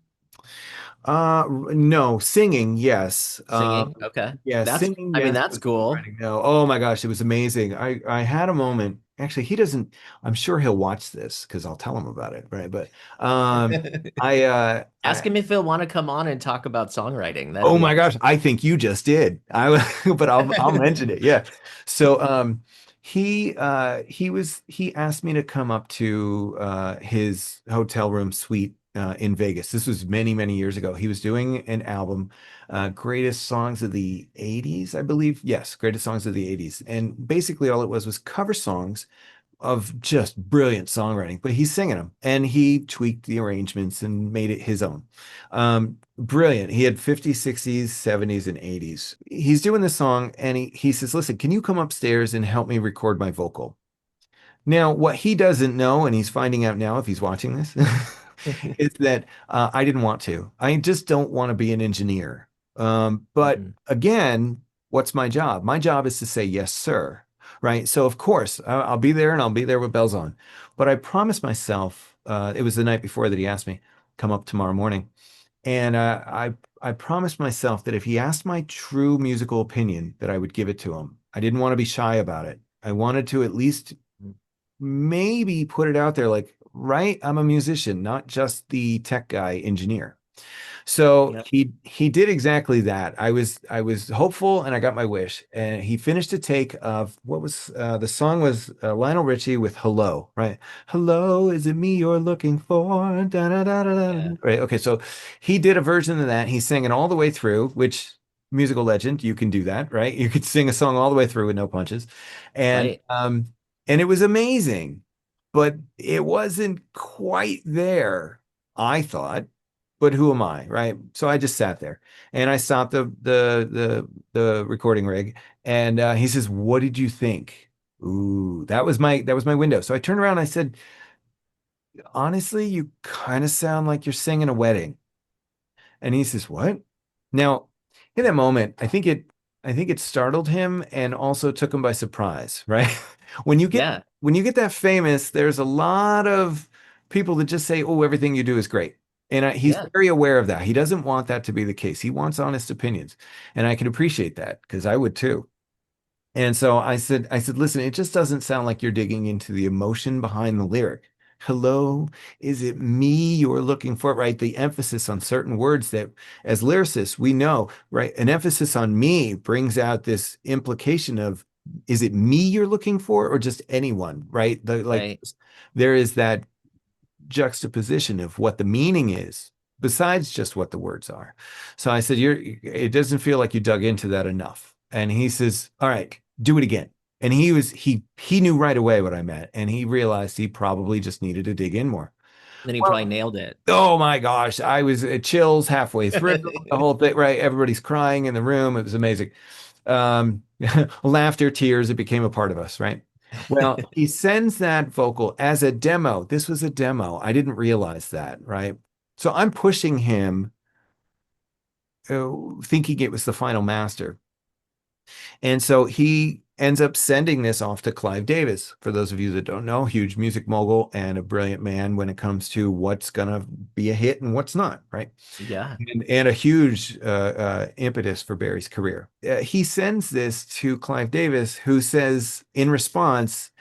No, singing, yes. singing? Okay. Yeah, singing, I mean, yes, that's but cool. songwriting, no. Oh my gosh, it was amazing. I had a moment. Actually, he doesn't, I'm sure he'll watch this because I'll tell him about it, right? But I Ask him if he'll want to come on and talk about songwriting. That'd oh be my gosh, awesome. I think you just did. But I'll mention it. Yeah. So he asked me to come up to his hotel room suite in Vegas. This was many, many years ago. He was doing an album, Greatest Songs of the 80s, I believe. Yes, Greatest Songs of the 80s. And basically all it was cover songs of just brilliant songwriting, but he's singing them and he tweaked the arrangements and made it his own. Brilliant. He had 50s, 60s, 70s, and 80s. He's doing this song and he says, listen, can you come upstairs and help me record my vocal? Now, what he doesn't know, and he's finding out now if he's watching this, is that I didn't want to. I just don't want to be an engineer. But Mhm. again, what's my job? My job is to say, yes, sir. Right. So, of course, I'll be there and I'll be there with bells on. But I promised myself, it was the night before that he asked me, come up tomorrow morning. And I promised myself that if he asked my true musical opinion, that I would give it to him. I didn't want to be shy about it. I wanted to at least maybe put it out there like, right, I'm a musician, not just the tech guy engineer. So Yep. he did exactly that. I was hopeful and I got my wish. And he finished a take of what was the song was Lionel Richie with Hello, right? Hello, is it me you're looking for? Da, da, da, da, da. Yeah. Right. Okay, so he did a version of that. He sang it all the way through, which musical legend, you can do that, right? You could sing a song all the way through with no punches. And Right. and it was amazing, but it wasn't quite there, I thought, but who am I, right? So I just sat there and I stopped the recording rig, and he says, "What did you think?" Ooh, that was my window. So I turned around and I said, "Honestly, you kind of sound like you're singing a wedding." And he says, "What?" Now, in that moment, I think it startled him and also took him by surprise, right? When you get Yeah. when you get that famous, there's a lot of people that just say, "Oh, everything you do is great." And he's Yeah. very aware of that. He doesn't want that to be the case. He wants honest opinions. And I can appreciate that because I would too. And so I said, listen, it just doesn't sound like you're digging into the emotion behind the lyric. Hello, is it me you're looking for? Right? The emphasis on certain words that, as lyricists, we know, right? An emphasis on me brings out this implication of, is it me you're looking for or just anyone, right? Like Right. there is that juxtaposition of what the meaning is besides just what the words are. So I said, it doesn't feel like you dug into that enough. And he says, all right, do it again. And he knew right away what I meant. And he realized he probably just needed to dig in more. Then he probably Well, nailed it. oh my gosh, I was chills halfway through the whole thing, right? Everybody's crying in the room. It was amazing. Um, Laughter, tears, it became a part of us, right? Well, he sends that vocal as a demo. This was a demo. I didn't realize that, right? So I'm pushing him, thinking it was the final master. And so he ends up sending this off to Clive Davis. For those of you that don't know, huge music mogul and a brilliant man when it comes to what's going to be a hit and what's not, right? Yeah. And a huge impetus for Barry's career. He sends this to Clive Davis, who says in response,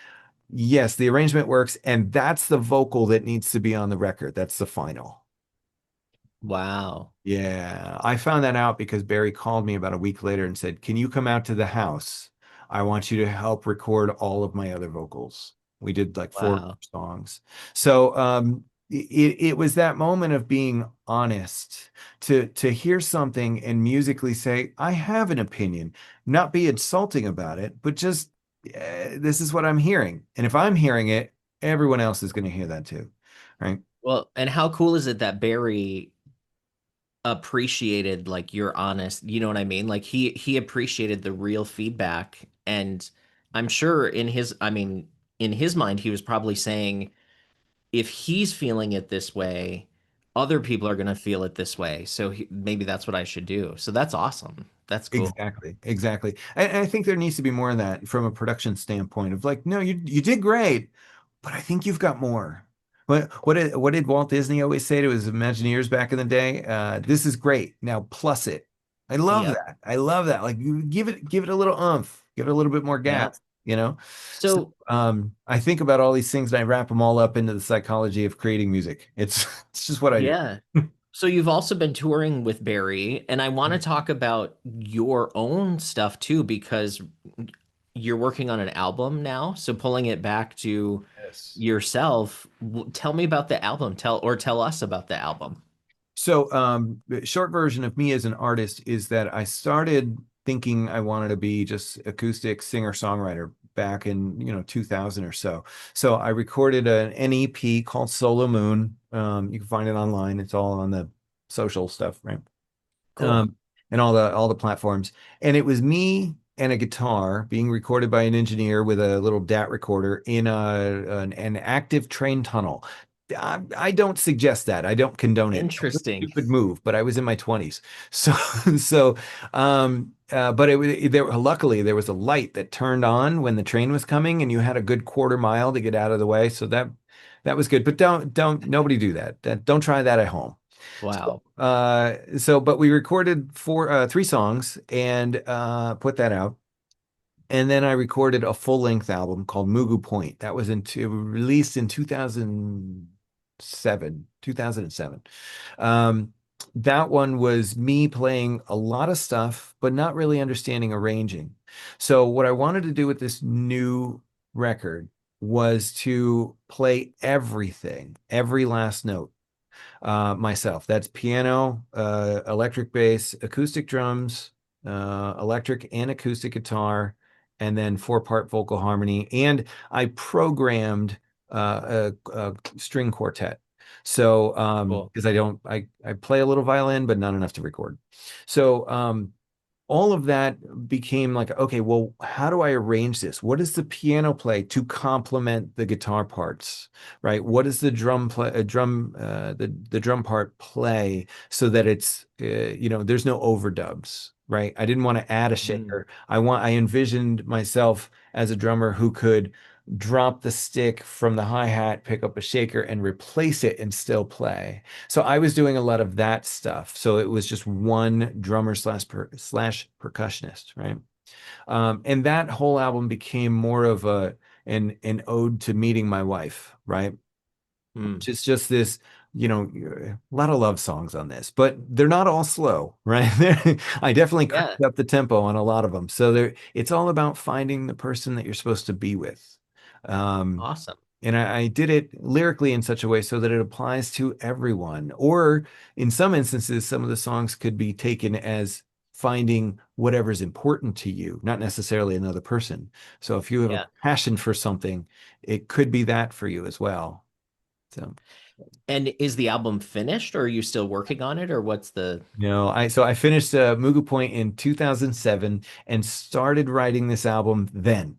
yes, the arrangement works, and that's the vocal that needs to be on the record. That's the final. Wow. Yeah, I found that out because Barry called me about a week later and said, "Can you come out to the house? I want you to help record all of my other vocals." We did like four Wow. songs. So it was that moment of being honest to hear something and musically say, "I have an opinion," not be insulting about it, but just this is what I'm hearing. And if I'm hearing it, everyone else is going to hear that too, right? Well, and how cool is it that Barry appreciated like your honest, you know what I mean? Like he appreciated the real feedback, and I'm sure in his, I mean, in his mind he was probably saying if he's feeling it this way, other people are going to feel it this way. So maybe that's what I should do. So that's awesome. That's cool. Exactly, exactly. And I think there needs to be more of that from a production standpoint of like, no, you did great, but I think you've got more. What did Walt Disney always say to his Imagineers back in the day? This is great. Now plus it. I love Yep. that. I love that. Like you give it a little oomph, give it a little bit more Yeah. gas, you know? So So I think about all these things and I wrap them all up into the psychology of creating music. It's it's just what I do. yeah. So you've also been touring with Barry, and I want to talk about your own stuff too, because you're working on an album now. So pulling it back to Yes. yourself, tell me about the album. Tell us about the album. So, the short version of me as an artist is that I started thinking I wanted to be just acoustic singer-songwriter back in, 2000 or so. So I recorded an EP called Solo Moon. You can find it online. It's all on the social stuff, right? Cool. um, and all the platforms. And it was me and a guitar being recorded by an engineer with a little DAT recorder in an active train tunnel. I don't suggest that. I don't condone it. That was a Interesting. stupid move, but I was in my 20s. So, so, but luckily there was a light that turned on when the train was coming and you had a good quarter mile to get out of the way. So that was good. But don't nobody do that. Don't try that at home. Wow. But we recorded three songs and put that out. And then I recorded a full-length album called Mugu Point. That was released in 2007. Um, that one was me playing a lot of stuff, but not really understanding arranging. So what I wanted to do with this new record was to play everything, every last note myself. That's piano, electric bass, acoustic drums, electric and acoustic guitar, and then four-part vocal harmony. And I programmed a string quartet. So, Cool. because I play a little violin, but not enough to record. So, all of that became like, okay, well, how do I arrange this? What does the piano play to complement the guitar parts, right? What does the the drum part play so that it's, there's no overdubs, right? I didn't want to add a Mm. shaker. I envisioned myself as a drummer who could drop the stick from the hi-hat, pick up a shaker and replace it and still play. So I was doing a lot of that stuff. So it was just one drummer slash percussionist, right? And that whole album became more of an ode to meeting my wife, right? Mm. Just this, a lot of love songs on this, but they're not all slow, right? I definitely Yeah. cranked up the tempo on a lot of them. So it's all about finding the person that you're supposed to be with. Um, Awesome. and I did it lyrically in such a way so that it applies to everyone. Or in some instances, some of the songs could be taken as finding whatever's important to you, not necessarily another person. So if you have a Yeah. passion for something, it could be that for you as well. So. And is the album finished or are you still working on it or what's the No, I finished Mugu Point in 2007 and started writing this album then.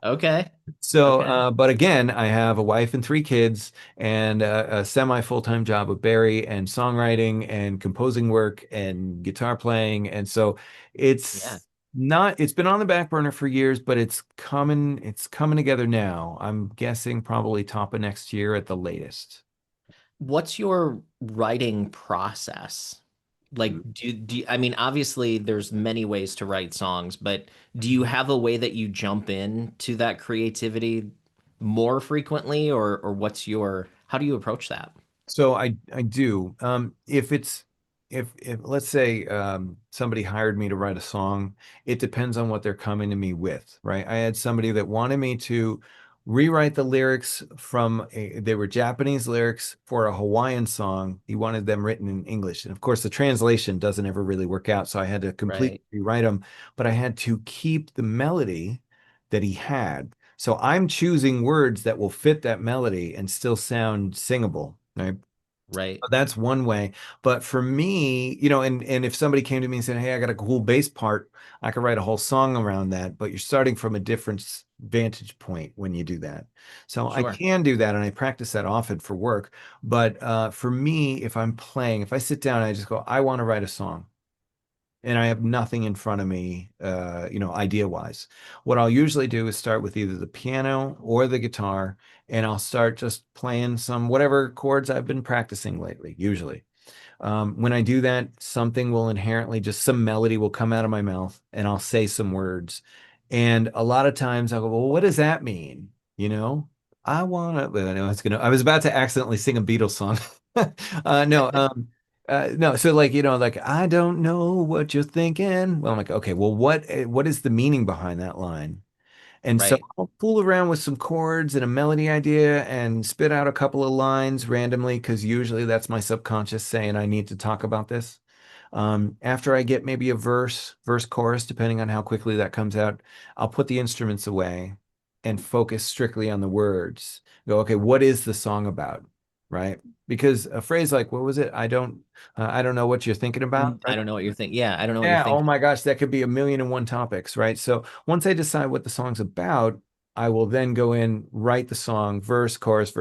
Okay. So, Okay. but again, I have a wife and three kids and a semi full-time job with Barry and songwriting and composing work and guitar playing. And so Yeah. it's it's been on the back burner for years, but it's coming together now. I'm guessing probably top of next year at the latest. What's your writing process? Like, I mean, obviously there's many ways to write songs, but do you have a way that you jump in to that creativity more frequently or how do you approach that? So I do. If let's say somebody hired me to write a song, it depends on what they're coming to me with, right? I had somebody that wanted me to rewrite the lyrics they were Japanese lyrics for a Hawaiian song. He wanted them written in English. And of course, the translation doesn't ever really work out, so I had to completely Right. rewrite them, but I had to keep the melody that he had. So I'm choosing words that will fit that melody and still sound singable, right? Right. That's one way. But for me, and if somebody came to me and said, "Hey, I got a cool bass part," I could write a whole song around that. But you're starting from a different vantage point when you do that. So I Sure. can do that, and I practice that often for work. But for me, if I'm playing, if I sit down and I just go, "I want to write a song," and I have nothing in front of me, idea wise. What I'll usually do is start with either the piano or the guitar, and I'll start just playing some whatever chords I've been practicing lately, usually. When I do that, something will inherently, just some melody will come out of my mouth and I'll say some words. And a lot of times I'll go, well, what does that mean? You know, I want to, but I was about to accidentally sing a Beatles song. No, no. So like, like, I don't know what you're thinking. Well, I'm like, okay, well, what is the meaning behind that line? And so Right. I'll fool around with some chords and a melody idea and spit out a couple of lines randomly because usually that's my subconscious saying I need to talk about this. After I get maybe a verse, chorus, depending on how quickly that comes out, I'll put the instruments away and focus strictly on the words. Go, okay, what is the song about? Right? Because a phrase like, what was it? I don't know what you're thinking about. I don't know what you're thinking. Yeah, I don't know what you're Yeah, oh thinking. my gosh, that could be a million and one topics, right? So once I decide what the song's about, I will then go in, write the song, verse, chorus,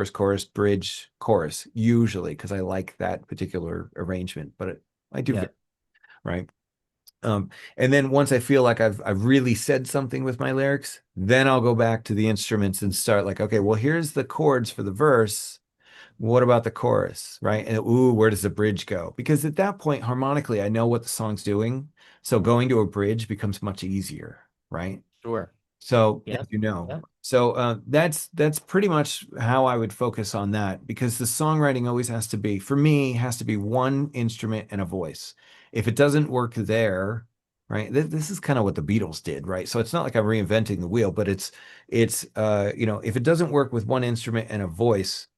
bridge, chorus, usually because I like that particular arrangement, but I do, Yeah. right? Um, and then once I feel like I've really said something with my lyrics, then I'll go back to the instruments and start like, okay, well, here's the chords for the verse. What about the chorus, right? And ooh, where does the bridge go? Because at that point, harmonically, I know what the song's doing. So going to a bridge becomes much easier, right? Sure. So as Yep. you know, Yep. so that's pretty much how I would focus on that because the songwriting always has to be, for me, has to be one instrument and a voice. If it doesn't work there, right? This is kind of what the Beatles did, right? So it's not like I'm reinventing the wheel, but it's if it doesn't work with one instrument and a voice,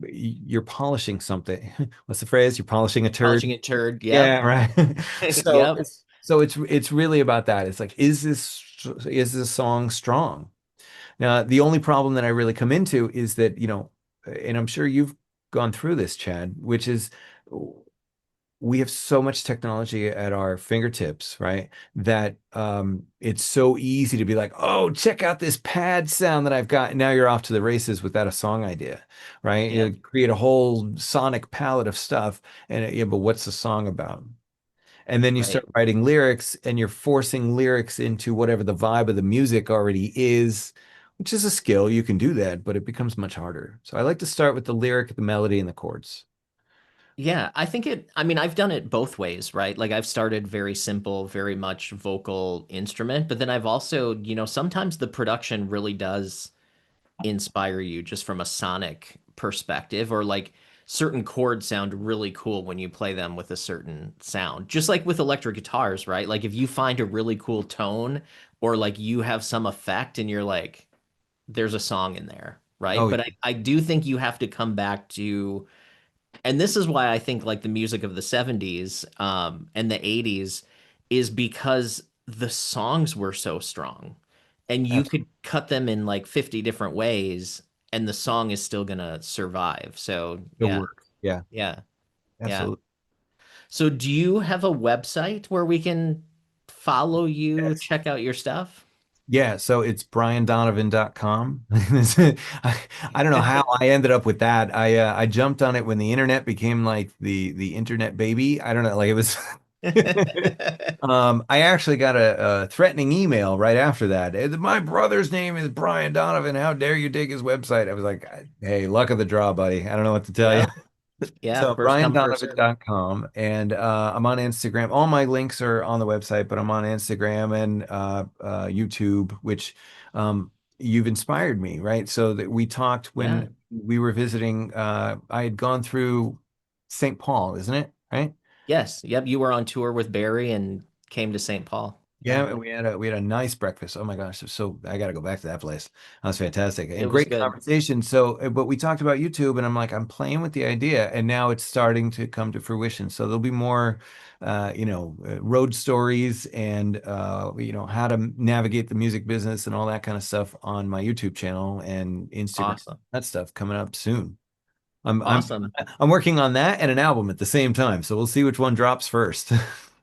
you're polishing something. What's the phrase? You're polishing a turd. Polishing a turd. Yeah, Yep. right. So Yep. it's really about that. It's like, is this song strong? Now, the only problem that I really come into is that, and I'm sure you've gone through this, Chad, which is we have so much technology at our fingertips, right? That it's so easy to be like, oh, check out this pad sound that I've got. And now you're off to the races without a song idea, right? You Yep. create a whole sonic palette of stuff. And yeah, but what's the song about? And then you start Right. writing lyrics and you're forcing lyrics into whatever the vibe of the music already is, which is a skill. You can do that, but it becomes much harder. So I like to start with the lyric, the melody, and the chords. Yeah, I mean, I've done it both ways, right? Like I've started very simple, very much vocal instrument, but then I've also, sometimes the production really does inspire you just from a sonic perspective, or like certain chords sound really cool when you play them with a certain sound. Just like with electric guitars, right? Like if you find a really cool tone or like you have some effect and you're like, there's a song in there, right? Oh, But I do think you have to come back to, and this is why I think like the music of the 70s and the 80s is because the songs were so strong and you absolutely. could cut them in like 50 different ways and the song is still gonna survive. So It yeah, works. Yeah, yeah, yeah. absolutely. So do you have a website where we can follow you, Yes. check out your stuff? Yeah, so it's briandonovan.com. I don't know how I ended up with that. I jumped on it when the internet became like the internet baby. I don't know, like it was I actually got a threatening email right after that. My brother's name is Brian Donovan. How dare you take his website? I was like, hey, luck of the draw, buddy. I don't know what to tell you. Yep. Yeah, So first come, first serve. briandonovan.com and I'm on Instagram. All my links are on the website, but I'm on Instagram and YouTube, which you've inspired me, right? So that we talked Yeah. when we were visiting. I had gone through St. Paul, isn't it? Right? Yes. Yep. You were on tour with Barry and came to St. Paul. Yeah. Yeah, and we had a nice breakfast. Oh my gosh, so I got to go back to that place. That was fantastic It and was great good. conversation. So, but we talked about YouTube, and I'm like, I'm playing with the idea, and now it's starting to come to fruition. So there'll be more, road stories and how to navigate the music business and all that kind of stuff on my YouTube channel and Instagram. Awesome. That stuff coming up soon. I'm I'm Awesome. I'm working on that and an album at the same time, so we'll see which one drops first.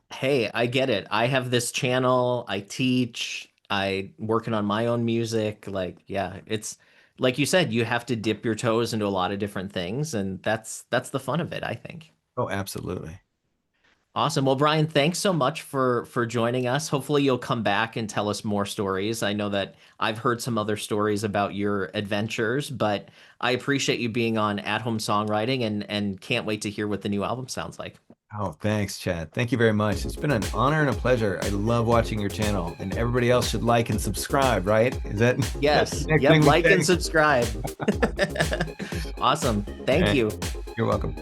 Hey, I get it. I have this channel. I teach. I working on my own music. Like, yeah, it's like you said, you have to dip your toes into a lot of different things, and that's the fun of it, I think. Oh, absolutely. Awesome. Well, Brian, thanks so much for joining us. Hopefully you'll come back and tell us more stories. I know that I've heard some other stories about your adventures, but I appreciate you being on At Home Songwriting and can't wait to hear what the new album sounds like. Oh, thanks, Chad. Thank you very much. It's been an honor and a pleasure. I love watching your channel, and everybody else should like and subscribe, right? Is that that's the Yes. next Yep. thing we Like and say? subscribe. Awesome. All Thank right. you. You're welcome.